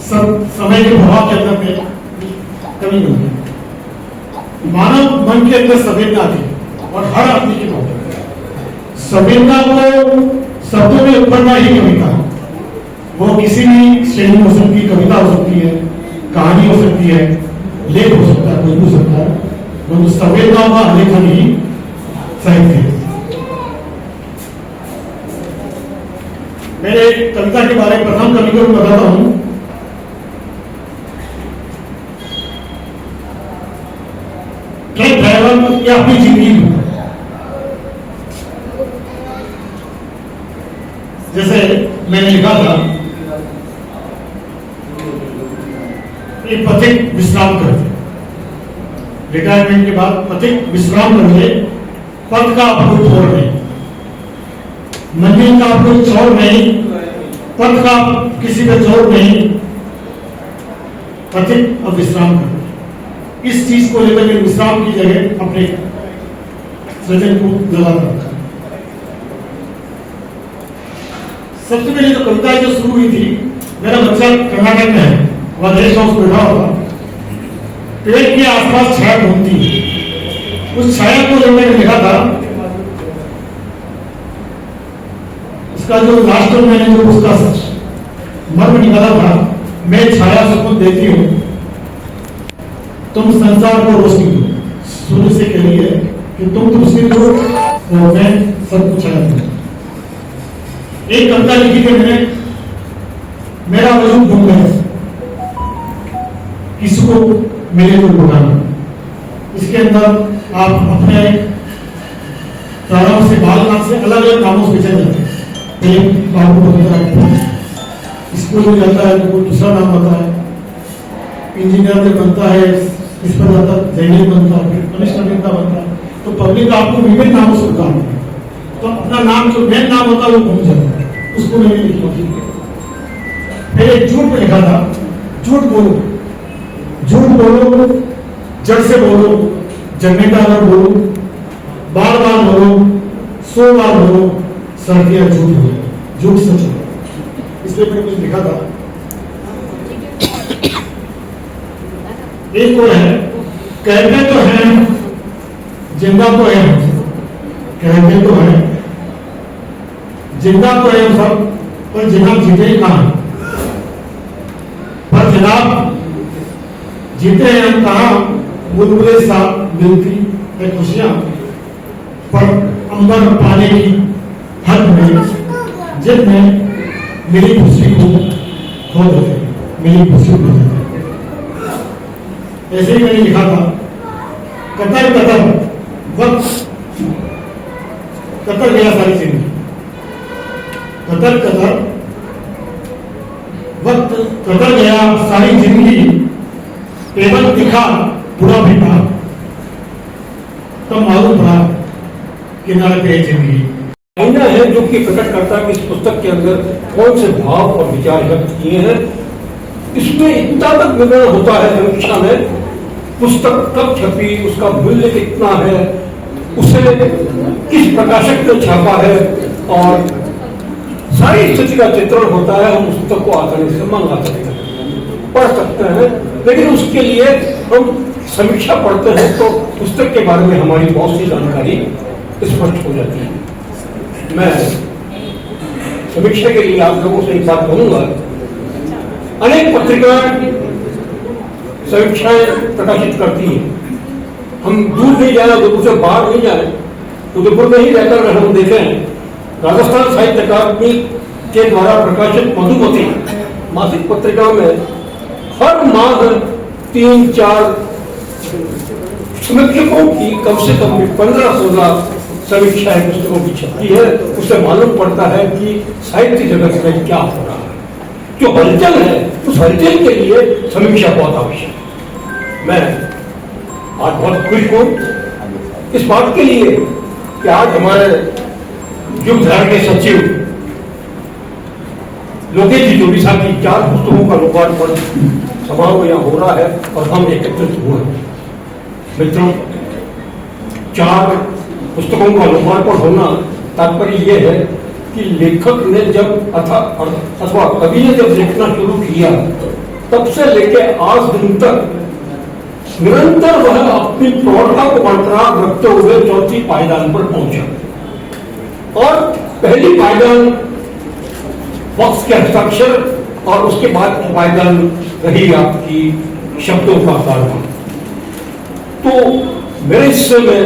सब समय के प्रभाव के अंदर में कवि नहीं हूँ। मानव मन के अंदर संवेदना थी और हर आदमी की बात संवेदना को शब्दों में उत्पन्न ही कविता, वो किसी भी श्रेणी हो सकती है, कविता हो सकती है, कहानी हो सकती है, लेख हो सकता है, कुछ भी हो सकता है, वो संवेदनाओं का आलेखन ही साहित्य है। मेरे कविता के बारे में प्रथम कवि को बताता हूं। ट्रक ड्राइवर या अपनी जिंदगी जैसे मैंने लिखा था, एक पथिक विश्राम करते, रिटायरमेंट के बाद पथिक विश्राम करते, पथ का आप कोई छोड़ नहीं, मंजिल का आप कोई छोड़ नहीं, पथ का किसी का छोड़ नहीं, पथिक और विश्राम करते। इस चीज को लेकर के विश्राम की जगह अपने सृजन को लगाता था। सबसे पहले जो कविता जो शुरू हुई थी, मेरा बच्चा कर्नाटक में है, वह गेस्ट हाउस बैठा होगा, पेड़ के आसपास छाया घूमती है, उस छाया को जब मैंने लिखा था, उसका जो लास्ट में मैंने जो उसका मर्म निकाला था, मैं छाया सबको देती हूँ, तुम संसार को रोशनी दो, सूर्य से कह रही है कि तुम रोशनी दो और मैं सबको छाया दूँ। एक कविता लिखी थी मैंने, मेरा वजूद गुम है, किसको मेरे को बुलाना। इसके अंदर आप अपने प्रारंभ से बाल नाम से अलग अलग कामों से चल जाते हैं। एक बाबू बनता है, स्कूल में जाता है तो कोई दूसरा नाम आता है, इंजीनियर में बनता है, इस पर जाता है जैनिक बनता है, फिर कनिष्ठ का बनता है, तो पब्लिक आपको विभिन्न नामों से पुकारती है, तो अपना नाम जो मेन नाम होता है वो भूल जाता है। उसको मैंने लिखा, फिर एक झूठ पे लिखा था, झूठ बोलो, झूठ बोलो, जड़ से बोलो, जगने का अगर बोलो, बार बार बोलो, 100 बार बोलो, सर्दियां झूठ बोलो, झूठ सच बोलो। इसलिए मैंने कुछ लिखा था। एक और है, कहते तो हैं जिंदा तो है, कहते तो है जिंदा तो है सब, पर जनाब जीते ही कहां, पर जनाब जीते हैं हम कहां, बुलबुले साथ मिलती है खुशियां, पर अंबर पाने की हद में जिसमें मेरी खुशी को खो देते, मेरी खुशी को खो देते। ऐसे ही मैंने लिखा था, कतर कतर वक्त कतर गया सारी जिंदगी, कतर कतर वक्त कतर गया सारी जिंदगी, टेबल दिखा बुरा भी था, तब मालूम पड़ा किनारे पे जिंदगी। आईना है जो कि प्रकट करता है कि इस पुस्तक के अंदर कौन से भाव और विचार व्यक्त किए हैं। इसमें इतना तक विवरण होता है समीक्षा में, पुस्तक कब छपी, उसका मूल्य कितना है, उसे किस प्रकाशक ने छापा है, और सारी स्थिति का चित्रण होता है। हम पुस्तक को आसानी से मंगा सकते हैं। पढ़ सकते हैं, लेकिन उसके लिए हम समीक्षा पढ़ते हैं तो पुस्तक के बारे में हमारी बहुत सी जानकारी स्पष्ट हो जाती है। मैं समीक्षा के लिए आप लोगों से एक बात कहूंगा, अनेक पत्रिकाएं समीक्षाएं प्रकाशित करती हैं। हम दूर नहीं जाए, उदयपुर से बाहर नहीं जाए, उदयपुर में ही रहकर हम देखें, राजस्थान साहित्य अकादमी के द्वारा प्रकाशित मधुमती मासिक पत्रिका में हर माह 3-4 समीक्षकों की कम से कम 15-16 समीक्षाएं पुस्तकों की छपती है। उससे मालूम पड़ता है कि साहित्य जगत में क्या हो रहा है, जो हलचल है उस हलचल के लिए समीक्षा बहुत आवश्यक है। मैं आज बहुत खुश हूं इस बात के लिए कि आज हमारे युगधारा के सचिव लोकेश जी चौबीसा की 4 पुस्तकों का लोकार्पण समारोह यहाँ हो रहा है और हम एकत्रित हुए हैं। मित्रों, 4 पुस्तकों का लोकार्पण होना तात्पर्य यह है कि लेखक ने जब अथवा कवि ने जब लिखना शुरू किया तब से लेके आज दिन तक निरंतर वह अपनी प्रौढ़ता को बरकरार रखते हुए 4थी पायदान पर पहुंचा। और पहली पायदान वक्त के हस्ताक्षर और उसके बाद की पायदान रही आपकी शब्दों का तालमेल। तो मेरे हिस्से में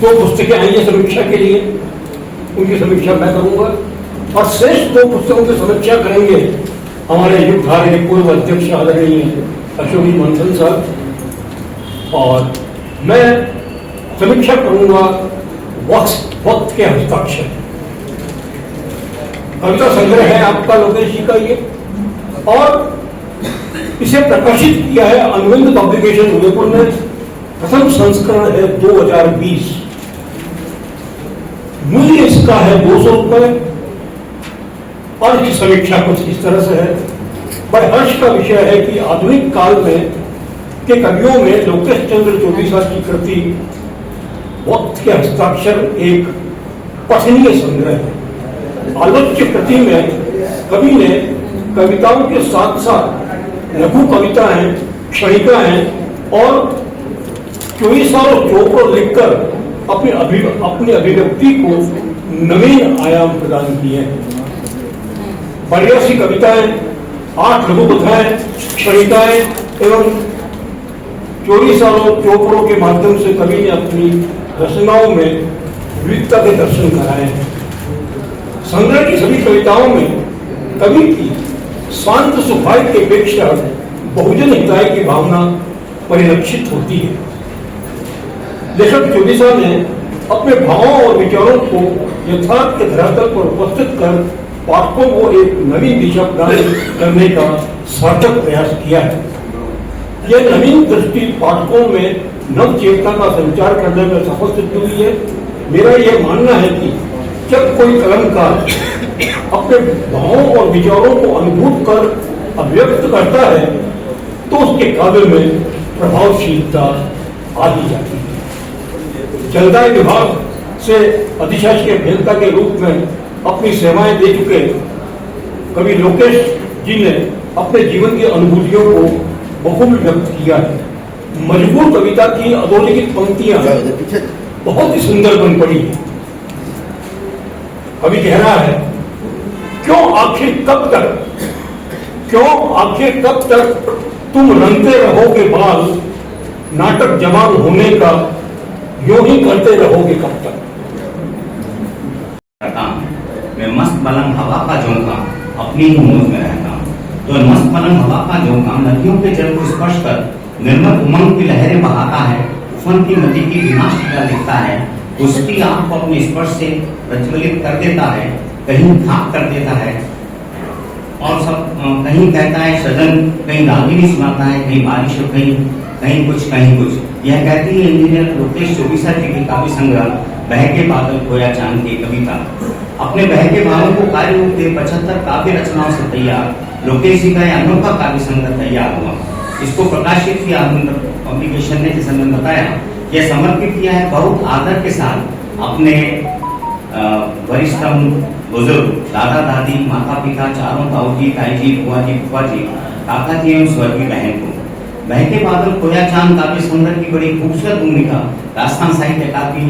2 पुस्तकें आई हैं समीक्षा के लिए, उनकी समीक्षा मैं करूंगा और श्रेष्ठ 2 पुस्तकों की समीक्षा करेंगे हमारे युगधारा के पूर्व अध्यक्ष आदरणीय अशोक मंथन साहब, और मैं समीक्षा करूंगा वक्त के हस्ताक्षर। कविता संग्रह है आपका लोकेश जी का ये, और इसे प्रकाशित किया है अनुबंध पब्लिकेशन उदयपुर में। प्रथम संस्करण है 2020। मूल्य इसका है 200 रुपए और इसकी समीक्षा कुछ इस तरह से है। बड़े हर्ष का विषय है कि आधुनिक काल में के कवियों में लोकेश चंद्र चौबीसा की कृति वक्त के हस्ताक्षर एक पठनीय संग्रह है। आलोच्य कृति में कवि ने कविताओं के साथ साथ लघु कविताएं, क्षणिकाएं और चौबीसारों चोपड़ लिखकर अपनी अभिव्यक्ति को नवीन आयाम प्रदान किए हैं। 82 कविताएं, 8 लघु कथाएं, क्षणिकाएं एवं चौबीसारों चोपड़ों के माध्यम से कवि ने अपनी रचनाओं में विविधता के दर्शन कराए हैं। संग्रह की सभी कविताओं में कवि की शांत स्वभाव की अपेक्षा बहुजन हिताय की भावना परिलक्षित होती है। लेखक चौबीसा ने अपने भावों और विचारों को यथार्थ के धरातल पर उपस्थित कर पाठकों को एक नवीन दिशा प्रदान करने का सार्थक प्रयास किया है। यह नवीन दृष्टि पाठकों में नव चेतना का संचार करने में सफल सिद्ध हुई है। मेरा यह मानना है कि जब कोई कलमकार अपने भावों और विचारों को अनुभूत कर अभिव्यक्त करता है तो उसके काव्य में प्रभावशीलता आ ही जाती है। जलदाय विभाग से अधिशासी अभियंता के रूप में अपनी सेवाएं दे चुके कवि लोकेश जी ने अपने जीवन की अनुभूतियों को बखूबी व्यक्त किया है। मजबूर कविता की अधोलिखित पंक्तियां बहुत ही सुंदर बन पड़ी है। कवि कह रहा है, क्यों आखिर कब तक तुम रंगते रहोगे बाल, नाटक जवान होने का यूं ही करते रहोगे कब तक। मैं मस्त मलंग हवा का झोंका अपनी ही मौज में रहता हूँ। तो मस्त मलंग हवा का झोंका नदियों के जल को स्पर्श कर निर्मल उमंग की लहरें बहाता है, उफन की नदी की विनाशिका लिखता है, उसकी आंख को अपने स्पर्श से प्रज्वलित कर देता है, कहीं खाक कर देता है और सब कहीं कहता है सजन, कहीं रागिनी सुनाता है, कहीं बारिश और कहीं कुछ। यह कहती है इंजीनियर लोकेश चौबीसा जी की काव्य संग्रह बहके बादल खोया चांद की कविता। अपने बहके भावों को कार्य रूप दे 75 काव्य रचनाओं से तैयार लोकेश जी का यह अनोखा काव्य संग्रह तैयार हुआ। इसको प्रकाशित किया पब्लिकेशन ने, जैसे मैंने बताया, यह समर्पित किया है बहुत आदर के साथ अपने वरिष्ठतम बुजुर्ग, दादा दादी, माता पिता, चारों ताऊ जी, ताई जी, बुआ जी, फूफा जी, काका जी एवं स्वर्गीय बहन को। बहके बादल खोया चांद काव्य संग्रह की बड़ी खूबसूरत भूमिका राजस्थान साहित्य अकादमी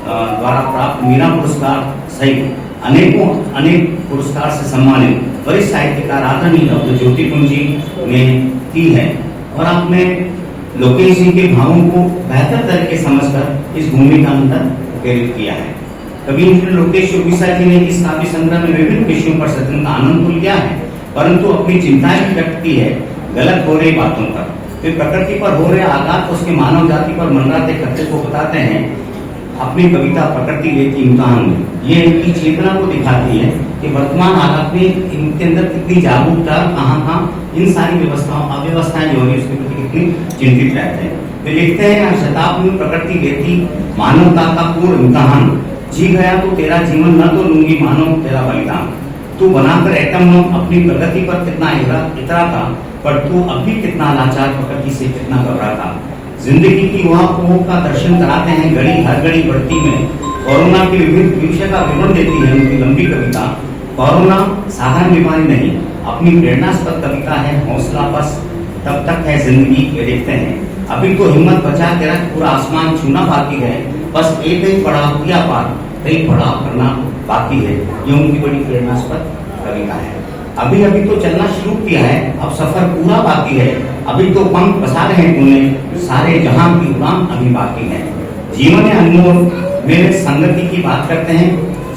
द्वारा प्राप्त मीरा पुरस्कार सहित अनेक पुरस्कार से सम्मानित वरिष्ठ साहित्यकार आदरणीय डॉक्टर ज्योति कुंज जी ने की है। और आपने लोकेश जी के भावों को बेहतर तरीके समझकर इस भूमि का अंतर प्रेरित किया है। कभी इंजीनियर लोकेश चौबीसा जी ने इस काव्य संग्रह में विभिन्न विषयों पर सदन का आनंद तो लिया है, परंतु अपनी चिंताएं भी व्यक्त की है गलत हो रही बातों पर। फिर प्रकृति पर हो रहे आघात, उसके मानव जाति पर मंडराते खतरे को बताते हैं अपनी कविता प्रकृति लेती इम्तिहान में। ये इनकी चेतना को दिखाती है कि वर्तमान हालात में इनके अंदर कितनी जागरूकता, कहाँ इन सारी अव्यवस्थाएं जो हो रही उसके प्रति कितनी चिंतित रहते हैं। वे लिखते हैं, शताब्दी में प्रकृति लेती मानवता का पूर्ण इम्तिहान, जी गया तो तेरा जीवन, न तो लूंगी मानव तेरा बलिदान। तू बनाकर एटम बम अपनी प्रगति पर कितना इतरा था, पर तू अब भी कितना लाचार, प्रकृति से कितना घबराता। जिंदगी की वहां का दर्शन कराते हैं घड़ी हर घड़ी बढ़ती में। कोरोना के विभिन्न विषय का विवरण देती है उनकी लंबी कविता। कोरोना साधारण बीमारी नहीं, अपनी प्रेरणास्पद कविता है। हौसला बस तब तक है जिंदगी, ये देखते हैं। अभी तो हिम्मत बचा के रख, पूरा आसमान छूना बाकी है। बस एक ही पड़ाव किया पार, कई पड़ाव करना बाकी है। ये उनकी बड़ी प्रेरणास्पद कविता है। अभी अभी तो चलना शुरू किया है, अब सफर पूरा बाकी है। अभी तो पंख पसारे हैं तूने, सारे जहां की उड़ान अभी बाकी है। जीवन है अनमोल, मेरे संगति की बात करते हैं।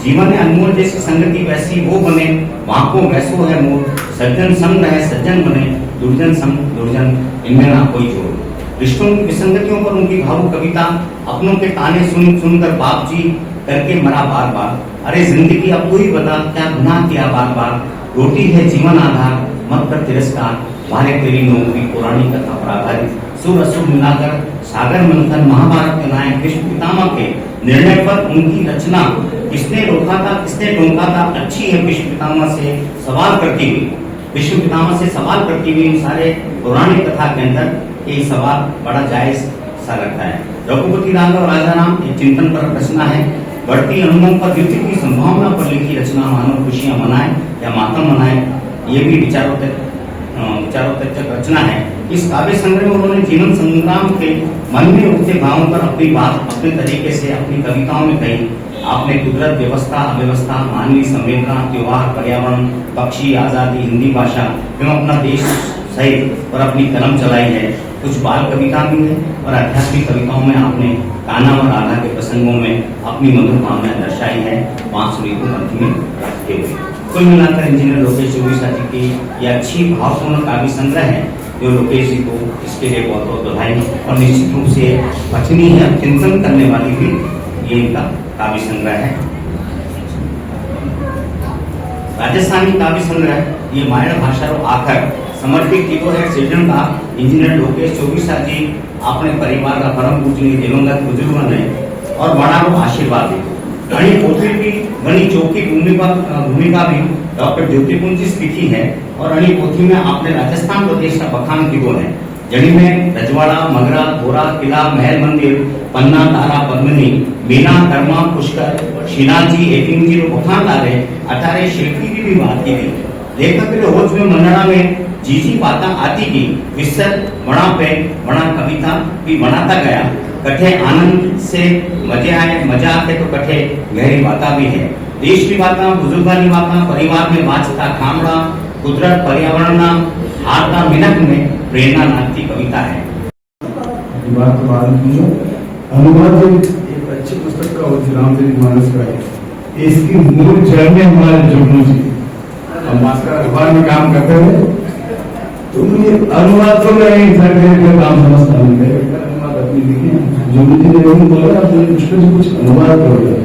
जीवन है अनमोल, जैसी संगति वैसी वो बने, वहां को वैसो है मोल। सज्जन संग रहे सज्जन बने, दुर्जन संग दुर्जन, इनमें ना कोई जोड़। रिश्तों की विसंगतियों पर उनकी भावुक कविता। अपनों के ताने सुनकर बाप जी करके मरा बार बार। अरे जिंदगी अब तू ही बता, क्या गुनाह किया बार बार। रोटी है जीवन आधार, मत कर तिरस्कार, वारे तेरी नौकरी पुरानी कथा पर आधारित। सुर असुर मिलाकर सागर मंथन, महाभारत के नायक भीष्म पितामह के निर्णय पर उनकी रचना। किसने रोका था, किसने टोका था, अच्छी है भीष्म पितामह से सवाल करती हुई। भीष्म पितामह से सवाल करती हुई सारे पौराणिक कथा के अंदर ये सवाल बड़ा जायज सा लगता है। रघुपति राघव राजा नाम एक चिंतन पर रचना है। बढ़ती अनुभव पर युद्ध की संभावना पर लिखी रचना। मानव खुशियां मनाए या मातम मनाए, ये भी विचारोत्तेजक रचना है। इस काव्य संग्रह में उन्होंने जीवन संग्राम के मन में उठते भावों पर अपनी बात अपने तरीके से अपनी कविताओं में कही। आपने कुदरत, व्यवस्था, अव्यवस्था, मानवीय संवेदना, त्योहार, पर्यावरण, पक्षी, आजादी, हिंदी भाषा एवं अपना देश सहित और अपनी कलम चलाई है। कुछ बाल कविता भी है और आध्यात्मिक कविताओं में आपने कान्हा और राधा के प्रसंगों में अपनी मधुर भावनाएं दर्शाई है, बांसुरी को पंक्ति में रखते हुए। कुल मिलाकर इंजीनियर लोकेश चौबीसा जी की यह अच्छी भावपूर्ण काव्य संग्रह है, जो लोकेश जी को इसके लिए बहुत बहुत बधाई। और निश्चित रूप से पठनीय है, चिंतन करने वाली भी ये इनका काव्य संग्रह है। राजस्थानी काव्य संग्रह ये मायण भाषा रो आखर समर्पित कीधो है सृजन का इंजीनियर लोकेश चौबीसा जी अपने परिवार का परम पूजनीय दिवंगत बुजुर्गों ने और बड़ा रो आशीर्वाद दी। घनी पोथी भी, घनी चौकी भूमिका भी डॉक्टर ज्योति कुंज जी लिखी है। और अणी पोथी में आपने राजस्थान प्रदेश का बखान कीधो है। जड़ी में रजवाड़ा, मगरा, गोरा, किला, महल मंदिर, पन्ना, तारा, पद्मिनी, मीना, कर्मा, पुष्कर, शिलाजी, एकिंग जी बखान डाले। 18 शिल्पी की भी बात की गई। लेखक के होज में मंडड़ा में जी बात आती की विसर बड़ा पे बड़ा कविता भी बनाता गया। कठे आनंद से मजा आते तो कठे गहरी बातें भी है। देश की बातें, बुजुर्गों की बातें, परिवार में बातचीत, खामड़ा, कुदरत, पर्यावरण हारता मिनट में प्रेरणा नाती कविता है। अनुवाद एक अच्छी पुस्तक का रामचरित मानस का है। इसकी मूल जड़ में हमारे जुगनू जी हम अखबार में काम करते हैं, तो अनुवाद तो मैं काम समझता हूँ। अनुवाद अपनी लिखी जुगनू जी ने बोला आप मुश्किल से कुछ अनुवाद करोगे।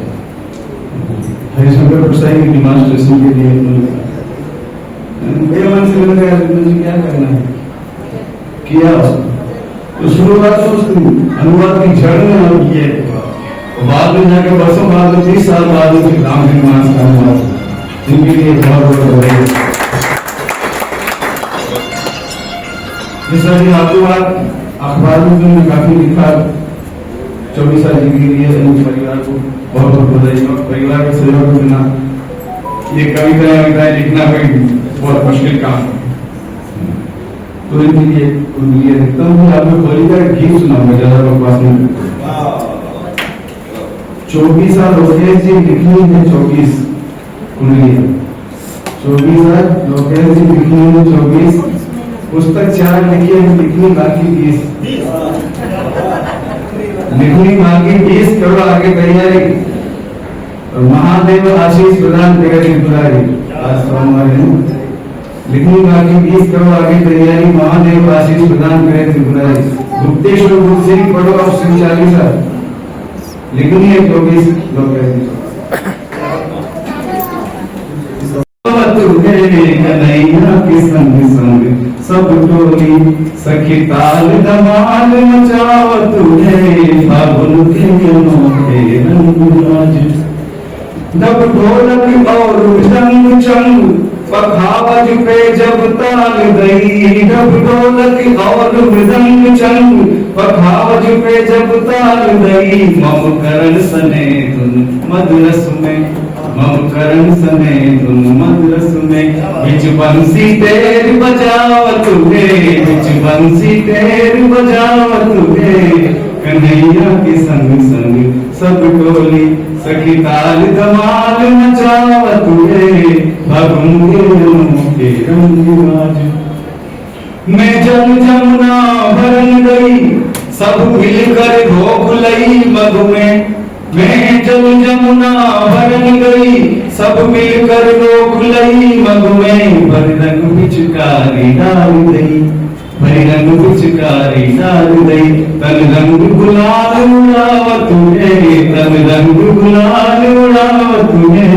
हरिशंकर प्रसाद की डिमांस्ट्रेशन के लिए मेरे मन से लगा जी क्या करना है, किया तो शुरुआत तो उसकी अनुवाद की जड़ में हम किए। बाद में जाकर वर्षों बाद 30 साल बाद उसके राम निर्माण का अनुवाद, जिनके लिए बहुत बहुत बधाई। जैसा कि आपके बाद अखबार में तुमने काफी लिखा, चौबीसा जी के लिए परिवार को बहुत बहुत बधाई। परिवार के सहयोग के बिना ये कविताएं लिखना कोई बहुत मुश्किल काम है। तो इनके लिए कुंडलियां देखता हूँ। आपको होली का गीत सुनाऊंगा, ज्यादा बकवास नहीं। 24 साल लोकेश जी लिखी है 24 कुंडलियां। 24 साल लोकेश जी लिखी है 24, पुस्तक 4 लिखी है, लिखनी बाकी 20, लिखनी बाकी 20 करोड़ आगे तैयारी। और महादेव आशीष प्रदान करें त्रिपुरारी। आज सोमवार है, लिखनी बाकी 20 करोड़ आगे तैयारी। महादेव आशीष प्रदान करें त्रिपुरारी। गुप्तेश्वर गुप्त सिंह पढ़ो अब सिंह 40, लिखनी है 24 लोग। कन्हैया के संग संग सब टोली सखी ताल धमाल मचावत है। फागुन के अनोखे रंग आज, जब ढोलक और रंग चंग पखावज पे जब ताल गई। जब ढोलक और मृदंग चंग पखावज पे जब ताल गई। मम करण सने धुन मधुरस में, मम करण सने धुन मधुरस में। बिच बंसी तेर बजावत है, बिच बंसी तेर बजावत है। कन्हैया के संग संग सब टोली सखी ताल धमाल मचावत है। फागुन के अनोखे रंग आज, मैं जल जमुना भरन गई सब मिलकर धोख लई मधु में। मैं जल जमुना भरन गई सब मिलकर धोख लई मधु में। भर रंग पिचकारी डाल गई, भर रंग पिचकारी डाल गई। तन रंग गुलाल उड़ावत है, तन रंग गुलाल उड़ावत है।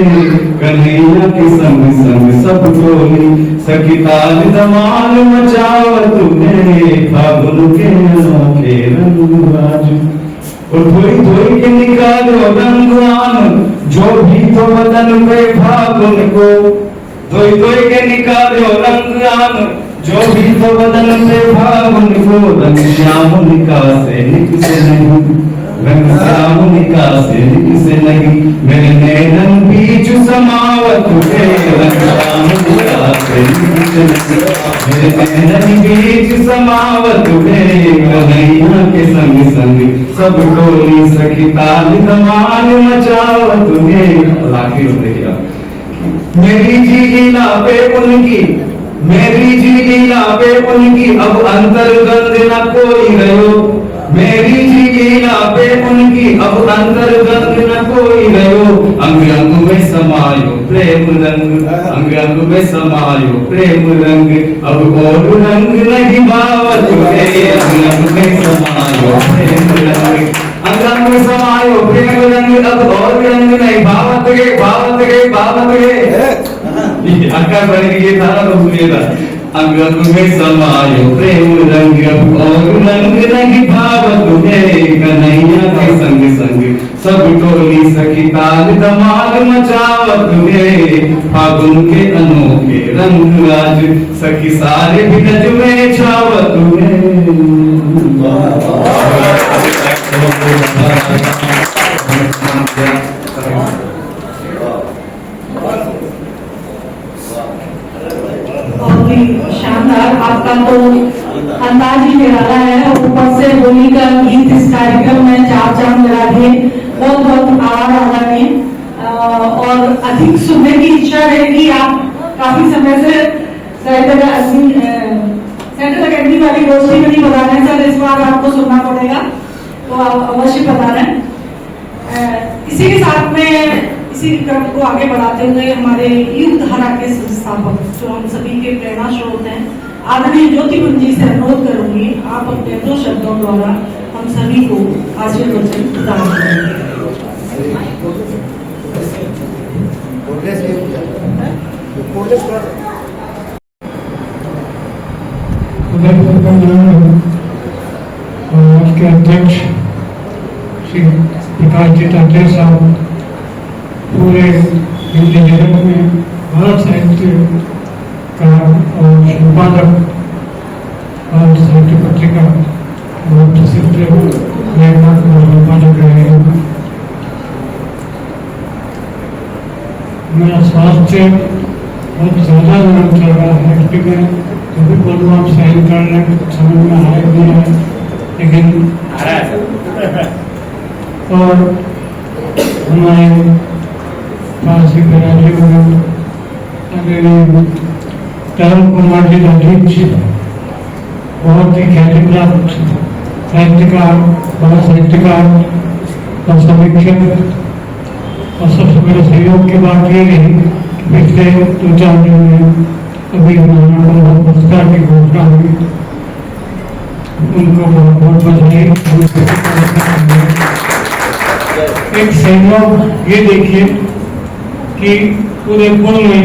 कन्हैया के संग संग सब टोली सखी ताल धमाल मचावत है। फागुन के अनोखे रंग आज, और धोई धोई के निकालो रंगवान जो भी तो बदन पे फागुन को। धोई धोई के निकालो रंगवान जो भी तो बदन पे फागुन को। रंग श्याम निकासे निक से नहीं, रंग श्याम निकासे निक से नहीं। मेरे नैनन बीच समावत है, रंग श्याम निकासे निक से नहीं। मेरे नैनन बीच समावत है। कन्हैया के संग संग सब टोली सखी ताल धमाल मचावत है। आखिर देखिए, मेरी जी लीला पे उनकी, मेरी जी लीला पे उनकी अब अंतर्गत न कोई रहो। मेरी जी लीला पे उनकी अब अंतर्गत न कोई रहो। अंग अंग में समायो प्रेम रंग, अंग अंग में समायो प्रेम रंग। अब और रंग नहीं भावत है, अंग अंग में समायो प्रेम रंग। अंग अंग में समायो प्रेम रंग, अब और रंग नहीं भावत है, भावत है, भावत है। अक्का बन ये था तो सुनिए था। अंग अंग में समायो प्रेम रंग, अब और रंग नहीं भावत है। कन्हैया के संग संग सब टोली सखी ताल धमाल मचावत है। फागुन के अनोखे रंग आज, सखी सारे भिनज में छावत है। शानदार, आपका तो अंदाज ही निराला है। ऊपर से होली का गीत इस कार्यक्रम में चार चांद लगा दिए। बहुत बहुत आभार आदरणीय। और अधिक सुनने की इच्छा रहेगी। आप काफी समय से सेंट्रल अकेडमी वाली गोष्ठी में नहीं बता रहे हैं सर, इस बार आपको सुनना पड़ेगा, तो आप अवश्य बता रहे हैं। इसी के साथ में इसी क्रम को आगे बढ़ाते हुए हमारे युग धारा के संस्थापक जो हम सभी के प्रेरणा स्रोत हैं, आदरणीय ज्योति कुंज जी से अनुरोध करूंगी आप अपने 2 शब्दों द्वारा हम सभी को आशीर्वचन प्रदान करेंगे। के अध्यक्ष श्री प्रकाश जी तांडे साहब, पूरे हिंदी जगत में भारत साहित्य का और संपादक और साहित्य पत्रिका बहुत प्रसिद्ध लेखक और संपादक रहे हैं। मेरा स्वास्थ्य बहुत ज़्यादा गरम चल रहा है, हेक्टिक है, तो भी बोलूँ आप सहन कर रहे हैं, कुछ समझ में आया नहीं है, लेकिन और हमारे पास ही बैराजी में तरुण कुमार जी अजीत जी बहुत ही ख्यातिप्राप्त साहित्यकार, बड़ा साहित्यकार और समीक्षक, और सबसे बड़े सहयोग की बात ये रही कि पिछले 2-4 दिन में अभी महाराणा पुरस्कार की घोषणा हुई, उनको बहुत बहुत बधाई। एक सहयोग ये देखिए कि उदयपुर में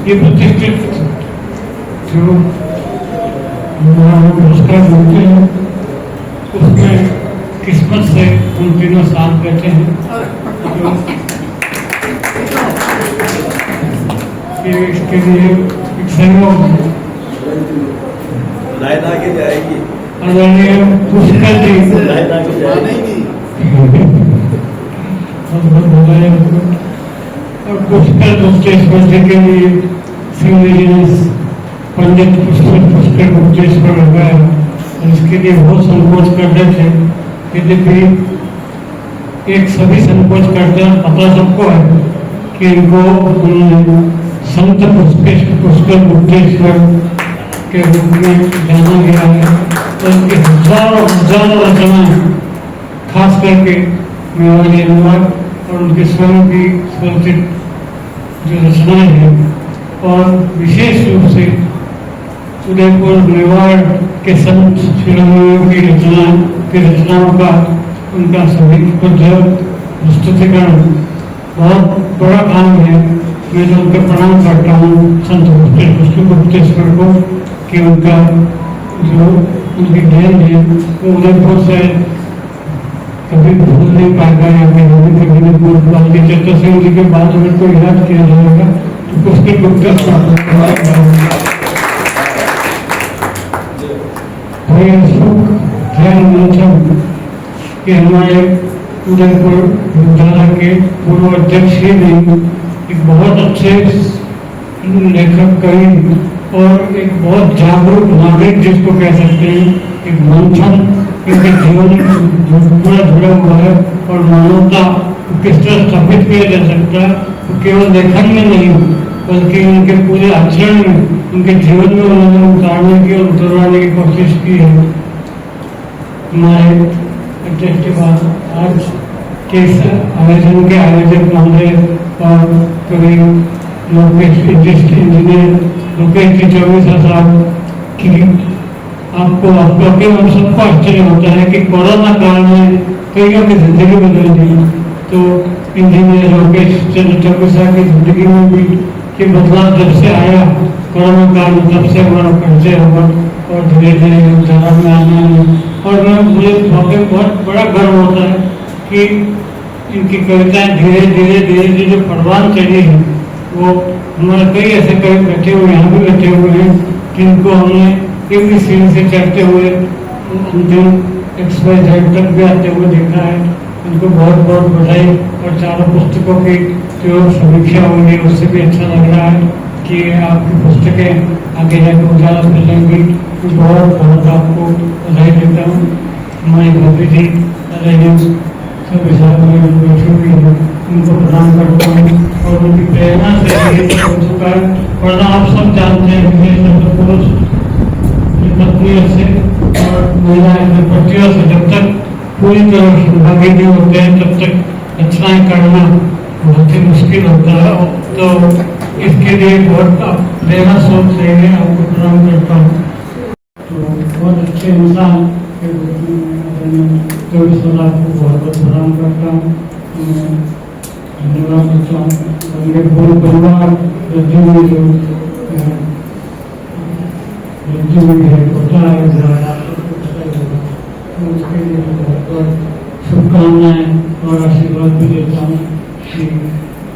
ये प्रतिष्ठित जो महाराणा पुरस्कार मिलते हैं उसमें किस्मत से उन तीनों साथ बैठे हैं, इसके लिए एक सहयोग आदरणीय पुष्कर जी और पुष्कर गुप्तेश्वर जी के लिए सिंह पंडित पुष्कर गुप्तेश्वर लगाया, और इसके लिए बहुत संकोच कर रहे थे, यद्यपि एक सभी संकोच करते हैं, पता सबको है कि इनको संत पुष्कर गुप्तेश्वर के रूप में जाना गया है, और उनकी हजारों रचनाएं खास करके मेवाड़ी अनुवाद और उनके स्वयं की स्वरचित जो रचनाएं हैं, और विशेष रूप से उदयपुर मेवाड़ के संत शिरोमणियों की रचनाओं का उनका सभी प्रस्तुतिकरण बहुत बड़ा काम है। मैं जो उनके प्रणाम करता हूँ संत पुष्कर गुप्तेश्वर को कि उनका जो उनकी देन है वो उदयपुर से कभी भूल नहीं पाएगा, या कभी नहीं भूल पाएंगे। चैत्र सिंह जी के बाद अगर कोई याद किया जाएगा तो पुष्कर गुप्तेश्वर कि हमारे उदयपुर विद्यालय के पूर्व अध्यक्ष ही नहीं, एक बहुत अच्छे लेखक, कवि और एक बहुत जागरूक नागरिक जिसको कह सकते हैं, एक मंथन इनके जीवन पूरा जुड़ा हुआ है, और मानवता को किस तरह स्थापित किया जा सकता है तो केवल लेखन में नहीं बल्कि उनके पूरे आचरण में, उनके जीवन में उन्होंने उतारने की और उतरवाने की कोशिश की है। हमारे अध्यक्ष के बाद आज के आयोजन के आयोजक महोदय और कवि लोकेश इंजीनियर लोकेश जी 24 साल की आपको हम सबको आश्चर्य होता है कि कोरोना काल में कईयों की जिंदगी बदल दी, तो इंजीनियर लोकेश चंद्र 24 की जिंदगी में भी कि बदलाव जब से आया कोरोना काल में तब से हमारा परिचय हुआ, और धीरे धीरे धारा में आना, और मुझे बहुत बड़ा गर्व होता है कि इनकी कविताएं धीरे धीरे जो परवान चढ़ी है, वो हमारे कई ऐसे कवि बैठे हुए यहाँ भी बैठे हुए हैं जिनको हमने एक भी सीन से चढ़ते हुए अंतिम XYZ तक भी आते हुए देखा है। उनको बहुत बहुत बधाई, और चारों पुस्तकों की जो समीक्षा हुई है उससे भी अच्छा लग रहा है कि आपकी पुस्तकें आगे जाकर उजाला फैलेंगी। तो बहुत बहुत आपको बधाई देता हूँ। हमारी भाभी जी सब हिसाब में बैठी हुई है, उनको प्रणाम करता हूँ, और उनकी प्रेरणा से ये हो चुका है। वरना आप सब जानते हैं कि पुरुष पत्नियों से और महिलाएं पतियों से जब तक पूरी तरह संभागी नहीं होते हैं तब तक रचनाएं करना बहुत ही मुश्किल होता है। तो इसके लिए बहुत प्रेरणा सोच रहे हैं, आपको प्रणाम करता हूँ। तो बहुत अच्छे इंसान तो इस आपको बहुत बहुत प्रणाम करता हूँ, धन्यवाद देता हूँ। मेरे पूरे परिवार रज्जू में जो रज्जू में है होता है उसके लिए बहुत बहुत शुभकामनाएं और आशीर्वाद भी देता हूँ कि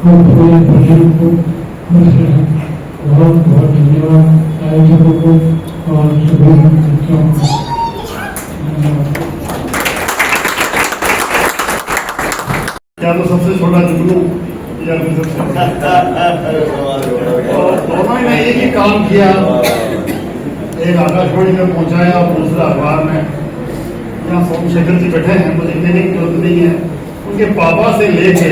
खूब पूरे भजन को खुश रहें। बहुत बहुत धन्यवाद आयोजकों को और सभी बच्चों को। क्या तो सबसे छोटा जुगनू या दोनों ने एक ही काम किया, एक आकाशवाणी में पहुंचाया और दूसरा अखबार में। यहाँ सोमशेखर जी बैठे हैं, मुझे कहने की जरूरत नहीं है, उनके पापा से लेके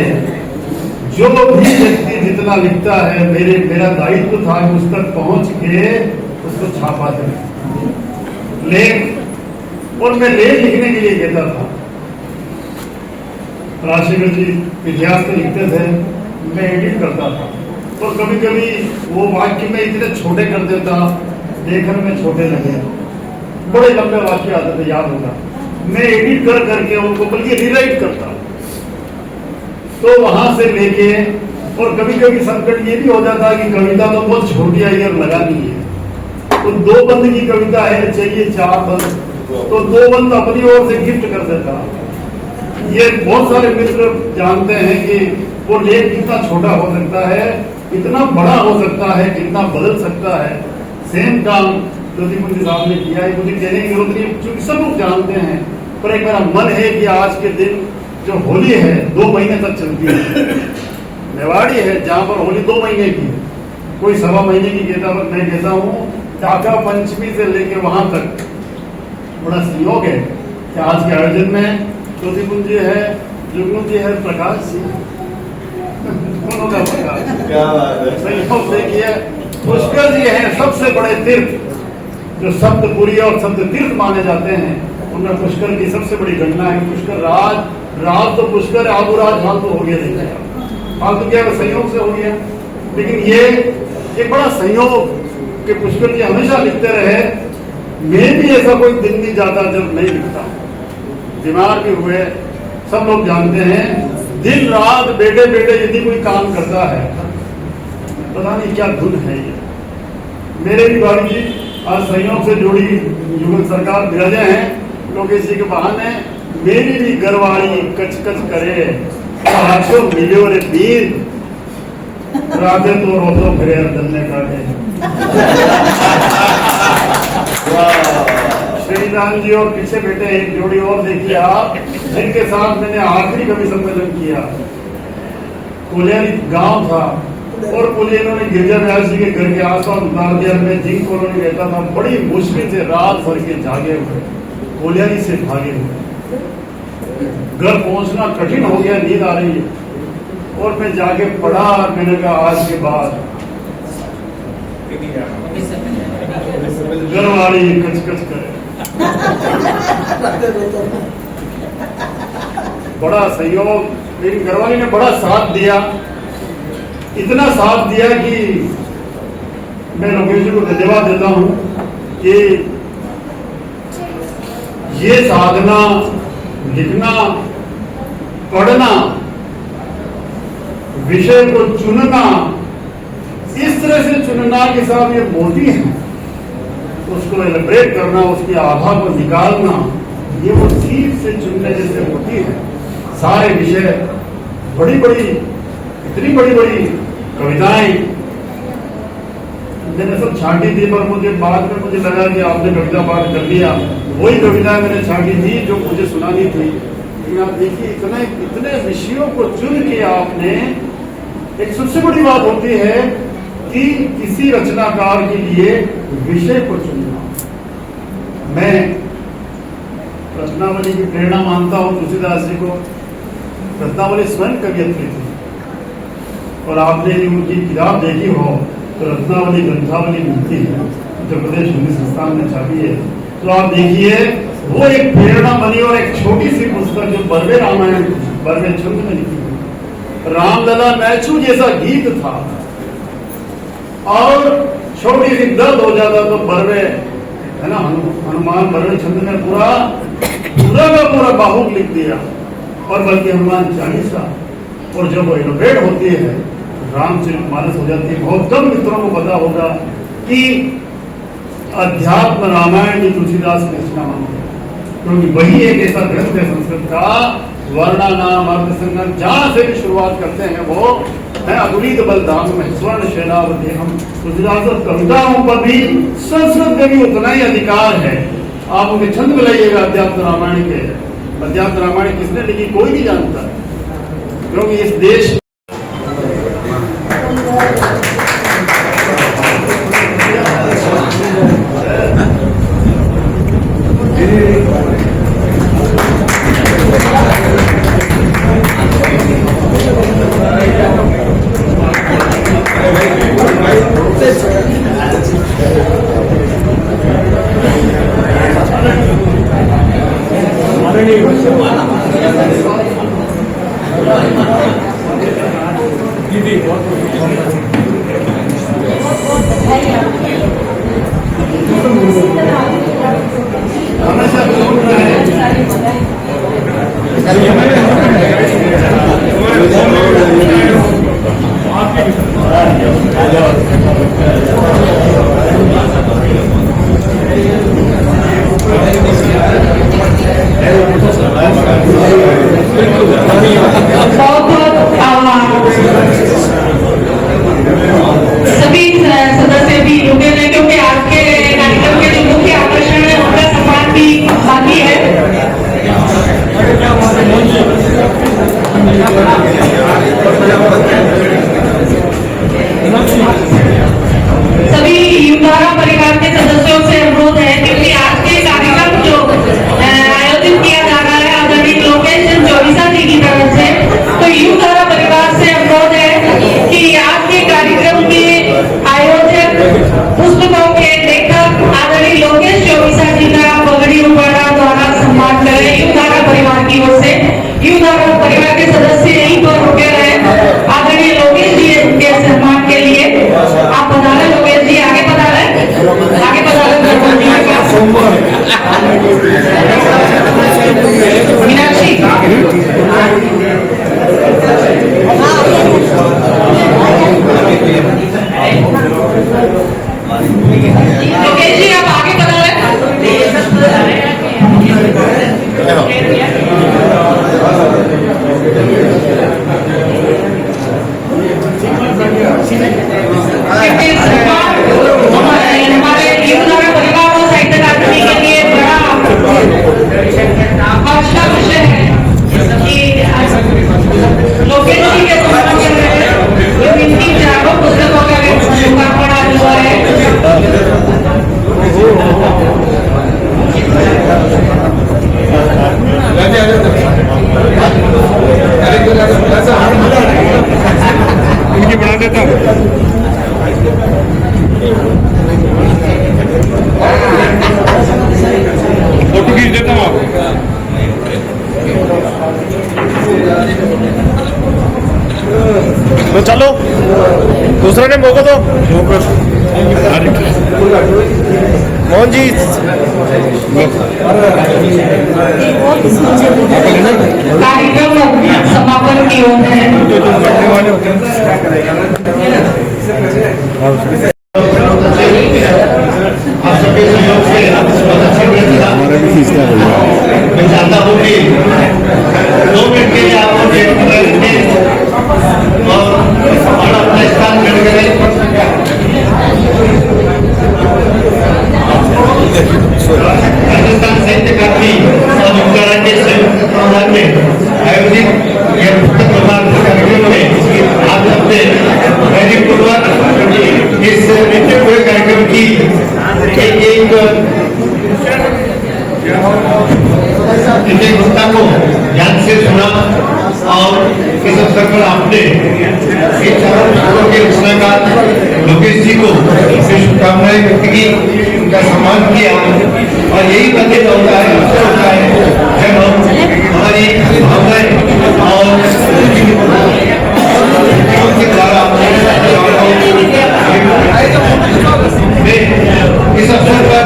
जो भी व्यक्ति जितना लिखता है, मेरा दायित्व था कि उस तक पहुंच के उसको छापा दें लेख, और मैं लेख लिखने के लिए कहता था। राजशेखर जी इतिहास में लिखते थे, मैं एडिट करता था, और कभी कभी वो वाक्य में इतने छोटे कर देता, लेखन में छोटे लगे, बड़े लंबे वाक्य आते थे, याद होगा। मैं एडिट कर करके उनको बल्कि रीराइट करता, तो वहां से लेके, और कभी कभी संकट ये भी हो जाता कि कविता तो बहुत छोटी आई और लगानी है, तो 2 बंद की कविता है, चाहिए 4 बंद, तो 2 बंद अपनी ओर से गिफ्ट कर देता। ये बहुत सारे मित्र जानते हैं कि वो लेख कितना छोटा हो सकता है, कितना बड़ा हो सकता है, कितना बदल सकता है। सेम काम ज्योतिपुंजी साहब ने किया है, मुझे कहने की जरूरत नहीं, क्योंकि सब लोग जानते हैं। पर एक मेरा मन है कि आज के दिन जो होली है 2 महीने तक चलती है, मेवाड़ी है जहाँ पर होली 2 महीने की है, कोई 1.25 महीने की कहता, पर मैं कहता हूँ काका पंचमी से लेके वहां तक बड़ा सहयोग है कि आज के आयोजन में ज्योतिपुंजी है, जुगनू जी है, प्रकाश जी, दोनों का प्रकाश सहयोग देखिए, पुष्कर जी है, सबसे बड़े तीर्थ जो सप्तपुरी और सप्त तीर्थ माने जाते हैं, उनमें पुष्कर की सबसे बड़ी घटना है। पुष्कर राज तो पुष्कर, आबूराज हाल तो हो गया, नहीं हाल तो क्या संयोग से हो गया, लेकिन ये एक बड़ा संयोग कि पुष्कर जी हमेशा लिखते रहे। मैं भी ऐसा कोई दिन नहीं जाता जब नहीं लिखता, बीमार भी हुए, सब लोग जानते हैं, दिन रात बैठे बैठे यदि कोई काम करता है, पता नहीं क्या धुन है ये। मेरे भी बाड़ी जी आज संयोग से जोड़ी युगल सरकार विराजे हैं, लोकेश जी के बहाने, मेरी भी घरवाली कच कच करे, हाथों मिलियो रे बीर, राधे तो रोतो फिरे दलने काटे। श्रीराम जी और पीछे बैठे एक जोड़ी और देखिए आप, जिनके साथ मैंने आखिरी कवि सम्मेलन किया। कोलियारी गांव था और कोलियानों ने गिरजा व्यास जी के घर के आसपास उतार दिया। मैं जिंक कॉलोनी रहता था, बड़ी मुश्किल से रात भर के जागे हुए, कोलियारी से भागे हुए, घर पहुंचना कठिन हो गया, नींद आ रही है, और मैं जाके पढ़ा। मैंने कहा आज के बाद घरवाली कच कच करे। बड़ा सहयोग, लेकिन घरवाली ने बड़ा साथ दिया, इतना साथ दिया कि मैं लोकेश जी को धन्यवाद देता हूं कि ये साधना, लिखना, पढ़ना, विषय को चुनना, इस तरह से चुनना के साथ ये मोटी है, उसको एलिब्रेट करना, उसकी आभा को निकालना, ये वो सीख से चुनने जैसे होती है। सारे विषय बड़ी बड़ी, इतनी बड़ी बड़ी कविताएं मैंने सब छांटी थी, पर मुझे बाद में मुझे लगा कि आपने कविता पाठ कर लिया, वही कविताएं मैंने छांटी थी जो मुझे सुनानी थी। लेकिन आप देखिए इतने विषयों को चुन के आपने, एक सबसे बड़ी बात होती है कि किसी रचनाकार के लिए विषय को चुनना। मैं रत्नावली की प्रेरणा मानता हूं तुलसीदास जी को। रत्नावली स्वयं कवियत्री थी, और आपने यदि उनकी किताब देखी हो तो रत्नावली ग्रंथावली मिलती है, उत्तर प्रदेश हिंदी संस्थान में छापी है, तो आप देखिए वो एक प्रेरणा बनी। और एक छोटी सी पुस्तक जो बर्वे रामायण, बर्वे छंद में लिखी हुई, रामलला मैचू जैसा गीत था, और छोटी सी दर्द हो जाता तो बर्वे है ना, हनुमान बर्वे छंद में पूरा का पूरा बाहुक लिख दिया, और बल्कि हनुमान चालीसा, और जब वो इनोवेट होती है रामचरितमानस हो जाती है। बहुत कम मित्रों को पता होगा कि अध्यात्म रामायण की तुलसीदास की रचना मानते हैं, क्योंकि वही एक ऐसा ग्रंथ है संस्कृत का, वर्णा नाम अर्थ संगम, जहां से भी शुरुआत करते हैं वो है अगुणित बलधाम में स्वर्ण शैलावती। हम तुलसीदास कविताओं पर भी संस्कृत में भी उतना ही अधिकार है। आप उनके छंद में लाइएगा अध्यात्म रामायण के, अध्यात्म रामायण किसने लिखी कोई नहीं जानता, क्योंकि इस देश सभी सदस्य भी रुके हैं क्योंकि आज के कार्यक्रम के जो मुख्य आकर्षण है उनका सम्मान भी बाकी है। सभी युवधारा परिवार के सदस्यों से अनुरोध है क्योंकि आज के कार्यक्रम जो आयोजित किया जा रहा है आदरणीय लोकेश चंद चौबीसा जी की तरफ से, तो युवधारा परिवार से अनुरोध है कि आज के कार्यक्रम के आयोजक पुस्तकों के लेखक आदरणीय लोकेश चौबीसा जी का पगड़ी उपाड़ा द्वारा सम्मान करें युवधारा परिवार की ओर से। युवधारा परिवार के सदस्य यहीं पर रुके रहे आदरणीय लोकेश जी के सम्मान के लिए। आप पधारें लोकेश जी, आगे पधारें, आगे पधारें। मीनाक्षी लोकेश जी आप आगे पधारें। हमारे युवधारा परिवार और साहित्य अकादमी के लिए बड़ा आकांक्षा का विषय है कि लोकेश जी के समक्ष इनकी चारों पुस्तकों का लोकार्पण आज हुआ है। इनकी बना देता हूँ। फोटो खींच देता हूँ तो चलो दूसरा ने मौका दो। मोहन जी कार्यक्रम समापन की ओर है। आप सबके सहयोग से मैं चाहता हूँ कि 2 मिनट के लिए आपको और अपना स्थान ग्रहण करें। राजस्थान साहित्य अकादमी और युवधारा के संयुक्त तत्वाधान में आयोजित यह पुस्तक प्रदान कार्यक्रम में आप सबसे वैदिकपूर्वक इस नित्य पूरे कार्यक्रम की एक पुस्तक को ध्यान से सुना और इस अवसर पर आपने इन चारों पुस्तकों के रचनाकार लोकेश जी को शुभकामनाएं व्यक्त की, उनका सम्मान किया। और यही बंदित होता है, अवसर होता है जब हम हमारी भावनाएं और के द्वारा इस अवसर पर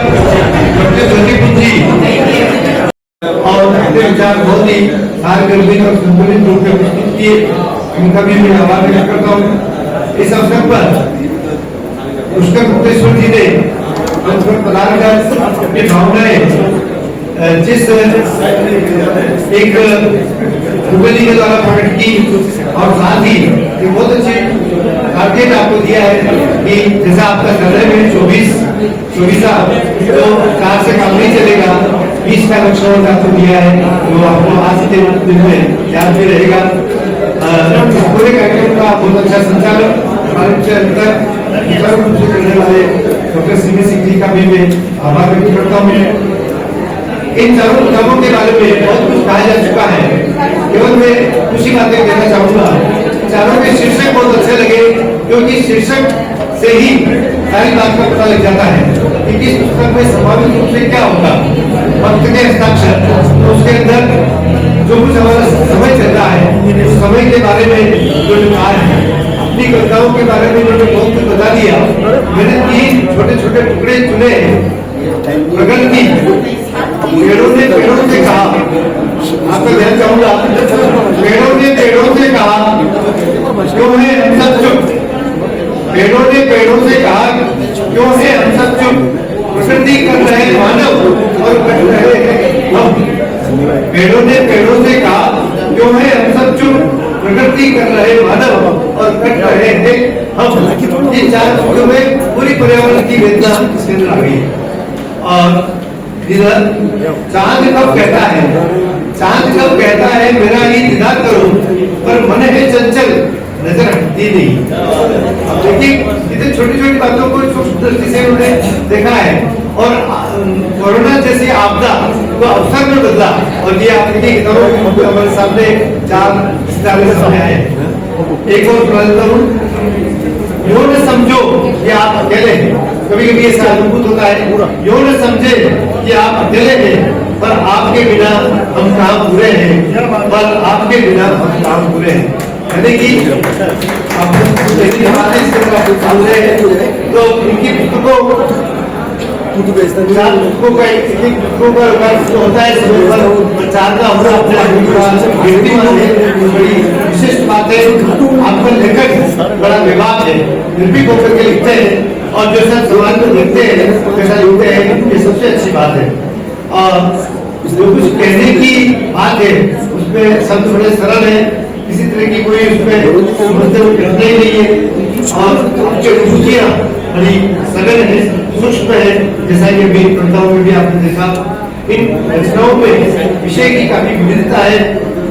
डॉक्टर ज्योतिपुंज जी और अपने विचार बहुत ही सारगर्भित और संतुलित रूप में प्रस्तुत किए, उनका भी मैं आभार व्यक्त करता हूँ। इस अवसर पर पुष्कर गुप्तेश्वर जी ने प्रदान कर अपनी भावनाएं जिस एक जी के द्वारा प्रकट की और साथ ही ये बहुत अच्छी टारगेट आपको दिया है कि जैसा आपका सर्वे में 24 तो 4 से काम नहीं चलेगा, 20 का लक्ष्य और आपको दिया है, तो आपको आज के दिन में याद भी रहेगा। पूरे कार्यक्रम का बहुत अच्छा संचालन करने वाले डॉक्टर सिंह जी का भी मैं आभार व्यक्त करता हूँ। इन चारों किताबों के बारे में बहुत कुछ कहा जा चुका है, केवल मैं कुछ ही बातें कहना चाहूंगा। चारों के शीर्षक बहुत अच्छे लगे क्योंकि शीर्षक से ही सारी बात का पता लग जाता है कि किस पुस्तक में स्वाभाविक रूप से क्या होगा। वक्त के हस्ताक्षर, तो उसके अंदर जो कुछ हमारा समय चल रहा है उस समय के बारे में जो विचार है पौधों के बारे में इन्होंने बहुत कुछ बता दिया। मैंने 3 छोटे छोटे टुकड़े चुने। प्रगति, पेड़ों ने पेड़ों से कहा, आपको ध्यान चाहूंगा, पेड़ों ने पेड़ों से कहा क्यों है हम सब चुप। पेड़ों ने पेड़ों से कहा क्यों है हम सब चुप। प्रकृति कर रहे मानव और कट रहे हैं हम। पेड़ों ने पेड़ों से कहा क्यों है हम सब चुप। प्रकृति कर रहे मानव और कट रहे हैं हम। ये 4 चीजों में पूरी पर्यावरण की वेदना इसके अंदर आ गई है। और इधर चांद कब कहता है, चांद कब कहता है मेरा ही दीदार करो, पर मन है चंचल नजर हटती नहीं। देखिए इतनी छोटी छोटी बातों को सूक्ष्म दृष्टि से उन्होंने देखा है। और कोरोना जैसी आपदा को अवसर में बदला। और ये आप देखिए किताबों हमारे सामने 4 सितारे सामने आए। एक और सुना देता हूँ। यो न समझो कि आप अकेले हैं। कभी कभी ऐसा अनुभूत होता है, यो न समझे कि आप अकेले हैं, पर आपके बिना हम काम पूरे हैं, पर आपके बिना हम काम पूरे हैं। यानी कि तो उनकी पुस्तकों होता है प्रचार का होना अपने बड़ी विशिष्ट बात है। आपका लेखक बड़ा विवाद है, निर्भीक होकर के लिखते हैं और जो सब समाज को देखते हैं वैसा लिखते हैं, ये सबसे अच्छी बात है। और जो कुछ कहने की बात है उसमें शब्द बड़े सरल है, किसी तरह की कोई उसमें समझते हुए कहते ही नहीं है। और उनकी रुचियाँ बड़ी सघन है, सूक्ष्म है, जैसा कि अभी कविताओं में भी आपने देखा। इन रचनाओं में विषय की काफी विविधता है।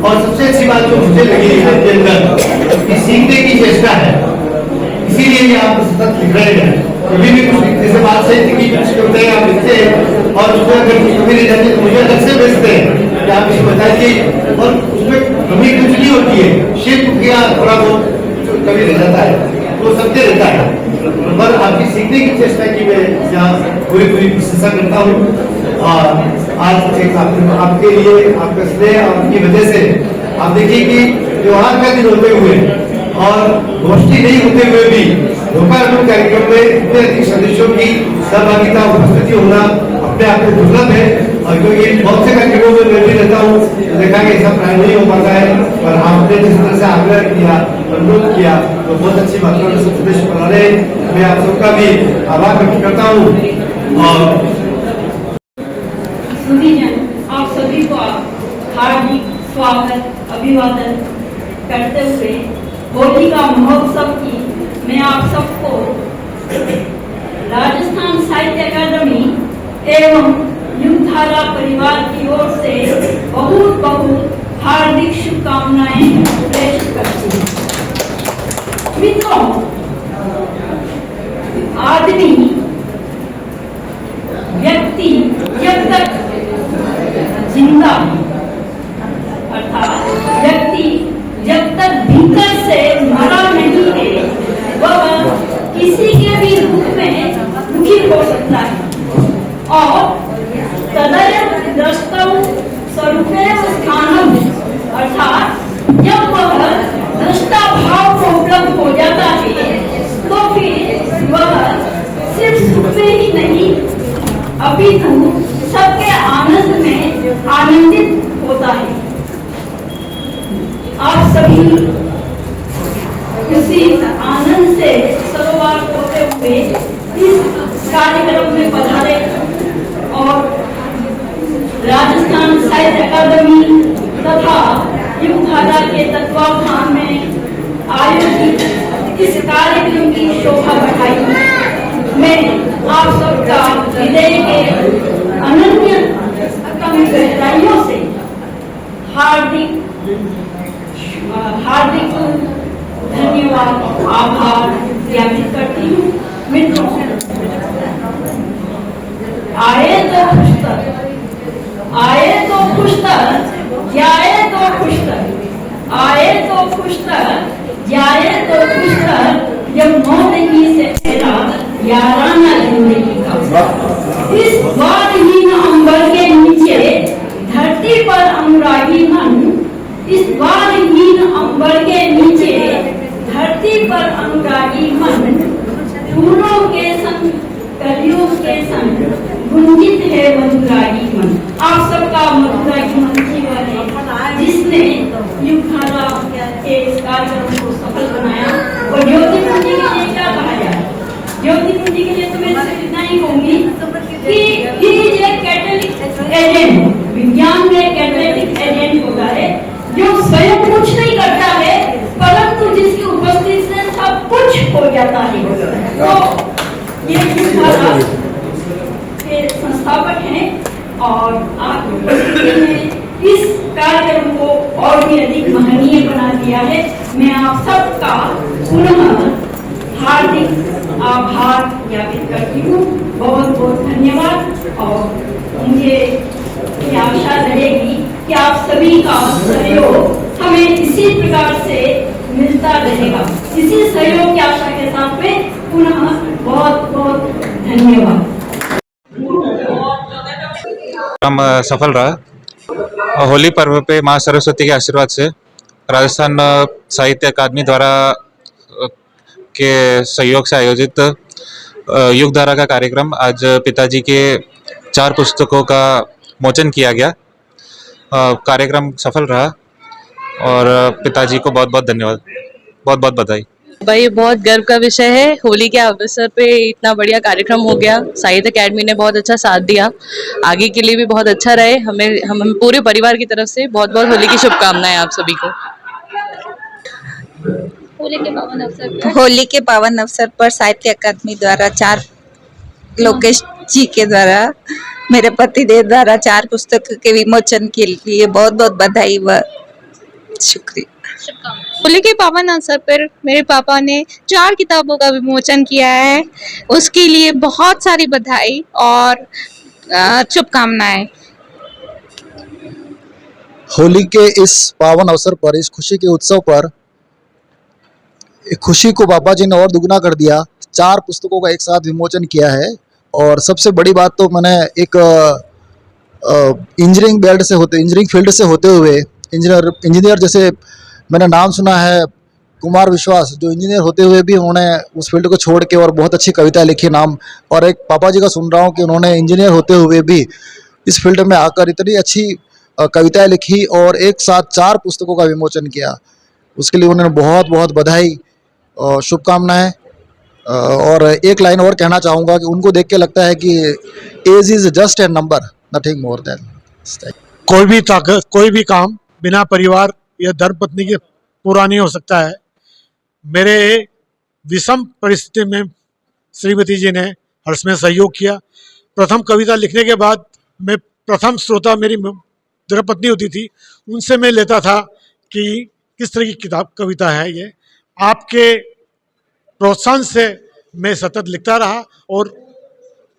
और सबसे अच्छी बात जो मुझे लगी आपके अंदर कि सीखने की चेष्टा है, इसीलिए ये आप सतत लिख रहे हैं। कभी भी कुछ जैसे बात से की कविताएं आप लिखते हैं और उसमें अगर कमी रह जाती है तो मुझे अलग से भेजते हैं कि आप इसे बताइए, और उसमें कमी कुछ नहीं होती है, शिल्प किया थोड़ा बहुत कभी रह जाता है, वो सत्य रहता है। पर आपकी सीखने की चेष्टा की मैं यहाँ पूरी प्रशंसा करता हूँ। और आज एक आपके लिए आपका स्नेह और उनकी वजह से आप देखिए कि त्योहार का दिन होते हुए और गोष्ठी नहीं होते हुए भी लोकार्पण कार्यक्रम में इतने अधिक सदस्यों की सहभागिता और उपस्थिति होना अपने आप में दुर्लभ है। और क्योंकि बहुत से कार्यक्रमों में मैं भी रहता हूँ, देखा कि ऐसा प्राय नहीं हो पाता है, पर आपने जिस तरह से आग्रह किया, अनुरोध किया, तो बहुत अच्छी मात्रा में सदस्य बना रहे। मैं आप सबका भी आभार व्यक्त करता हूँ। और आप सभी को हार्दिक स्वागत अभिवादन करते हुए होली का महोत्सव की मैं आप सबको राजस्थान साहित्य अकादमी एवं युगधारा परिवार की ओर से बहुत बहुत हार्दिक शुभकामनाएं प्रेषित करती हूँ। मित्रों, आदमी व्यक्ति जब तक जिंदा अर्थात व्यक्ति जब तक भीतर से मरा नहीं है वह किसी के भी रूप में दुखी हो सकता है। और तदय द्रष्टौ स्वरूपे स्थानम अर्थात जब वह दृष्टा भाव को उपलब्ध हो जाता है तो फिर वह सिर्फ सुख में ही नहीं अपितु सबके आनंद में आनंदित होता है। आप सभी इसी आनंद से सरोवर होते हुए इस कार्यक्रम में पधारे और राजस्थान साहित्य अकादमी तथा युगधारा के तत्वावधान में आयोजित इस कार्यक्रम की शोभा बढ़ाई। मैं आप सबका हृदय के अनन्य गहराइयों से हार्दिक धन्यवाद आभार ज्ञापित करती हूँ। मित्रों, आए तो खुशतर, आए तो खुशतर, जाए तो खुशतर, आए तो खुशतर, जाए तो खुशतर, जब मौतगी से तेरा याराना जिंदगी का। इस वारहीन अंबर के नीचे धरती पर अनुरागी मन, इस वारहीन अंबर के नीचे धरती पर अनुरागी मन, फूलों के संग कलियों के संग गुंजित है मधुरागी मन। आप सबका मधुरागी मन जीवन है जिसने युगधारा के इस कार्यक्रम को सफल बनाया। और ज्योति कुंजी के लिए क्या कहा जाए? ज्योति कुंजी के लिए तो मैं सिर्फ इतना ही कहूंगी कि he is a catalyst agent. विज्ञान में कैटलिस्ट एजेंट होता है जो स्वयं कुछ नहीं करता है परंतु जिसकी उपस्थिति से सब कुछ हो जाता है। तो ये युगधारा के संस्थापक हैं और आप उपस्थिति में इस कार्यक्रम को और भी अधिक महनीय बना दिया है। मैं आप सबका पुनः हार्दिक आभार ज्ञापित करती हूँ। बहुत बहुत धन्यवाद। और मुझे ये आशा रहेगी कि आप सभी का सहयोग हमें इसी प्रकार से मिलता रहेगा। इसी सहयोग की आशा के साथ में पुनः बहुत बहुत धन्यवाद। हम सफल रहा। होली पर्व पे माँ सरस्वती के आशीर्वाद से राजस्थान साहित्य अकादमी द्वारा के सहयोग से आयोजित युगधारा का कार्यक्रम आज पिताजी के 4 पुस्तकों का मोचन किया गया। कार्यक्रम सफल रहा और पिताजी को बहुत बहुत धन्यवाद, बहुत बहुत बधाई। भाई बहुत गर्व का विषय है। होली के अवसर पे इतना बढ़िया कार्यक्रम हो गया। साहित्य अकेडमी ने बहुत अच्छा साथ दिया। आगे के लिए भी बहुत अच्छा रहे। हम पूरे परिवार की तरफ से बहुत बहुत होली की शुभकामनाएं आप सभी को। होली के पावन अवसर पर साहित्य अकादमी द्वारा 4 लोकेश जी के द्वारा मेरे पतिदेव द्वारा 4 पुस्तकों के विमोचन के लिए बहुत बहुत बधाई व शुक्रिया। होली के पावन अवसर पर मेरे पापा ने 4 किताबों का विमोचन किया है। उसके लिए बहुत सारी बधाई और शुभकामनाएं। होली के इस पावन अवसर पर, इस खुशी के उत्सव पर, खुशी को पापा जी ने और दुगना कर दिया। 4 पुस्तकों का एक साथ विमोचन किया है। और सबसे बड़ी बात तो मैंने एक इंजीनियरिंग फील्ड से होते हुए इंजीनियर जैसे मैंने नाम सुना है कुमार विश्वास, जो इंजीनियर होते हुए भी उन्होंने उस फील्ड को छोड़ के और बहुत अच्छी कविता लिखी नाम। और एक पापा जी का सुन रहा हूँ कि उन्होंने इंजीनियर होते हुए भी इस फील्ड में आकर इतनी अच्छी कविताएं लिखी और एक साथ 4 पुस्तकों का विमोचन किया। उसके लिए उन्होंने बहुत बहुत बधाई और शुभकामनाएं। और एक लाइन और कहना चाहूँगा कि उनको देख के लगता है कि age is just a number, nothing more than. कोई भी काम बिना परिवार या धर्मपत्नी के पूरा नहीं हो सकता है। मेरे विषम परिस्थिति में श्रीमती जी ने हर्षमें सहयोग किया। प्रथम कविता लिखने के बाद मैं प्रथम श्रोता मेरी धर्मपत्नी होती थी, उनसे मैं लेता था कि किस तरह की कविता है ये। आपके प्रोत्साहन से मैं सतत लिखता रहा और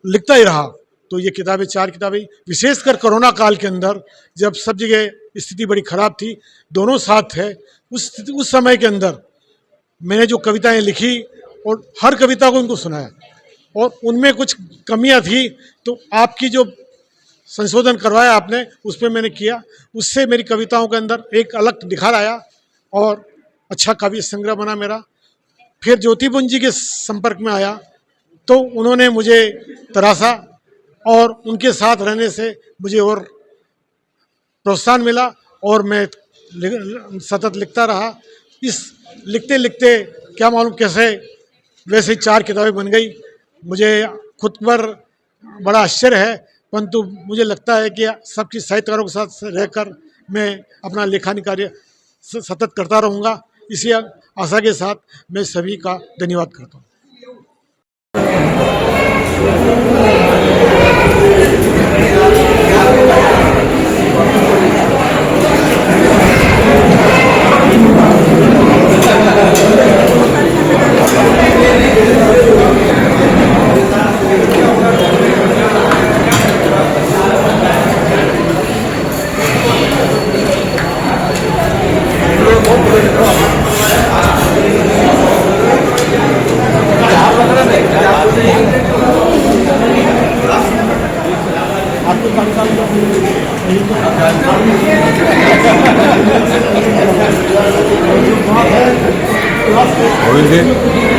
लिखता ही रहा। तो ये किताबें 4 किताबें, विशेषकर कोरोना काल के अंदर जब सब जगह स्थिति बड़ी खराब थी, दोनों साथ है, उस समय के अंदर मैंने जो कविताएं लिखी और हर कविता को उनको सुनाया और उनमें कुछ कमियां थी तो आपकी जो संशोधन करवाया आपने उस पर मैंने किया। उससे मेरी कविताओं के अंदर एक अलग निखार आया और अच्छा काव्य संग्रह बना मेरा। फिर ज्योतिपुंज जी के संपर्क में आया तो उन्होंने मुझे तराशा और उनके साथ रहने से मुझे और प्रोत्साहन मिला और मैं सतत लिखता रहा। इस लिखते लिखते क्या मालूम कैसे वैसे 4 किताबें बन गई। मुझे खुद पर बड़ा आश्चर्य है, परंतु मुझे लगता है कि सबकी साहित्यकारों के साथ रहकर मैं अपना लेखनी कार्य सतत करता रहूँगा। इसी आशा के साथ मैं सभी का धन्यवाद करता हूँ। गोविंद जी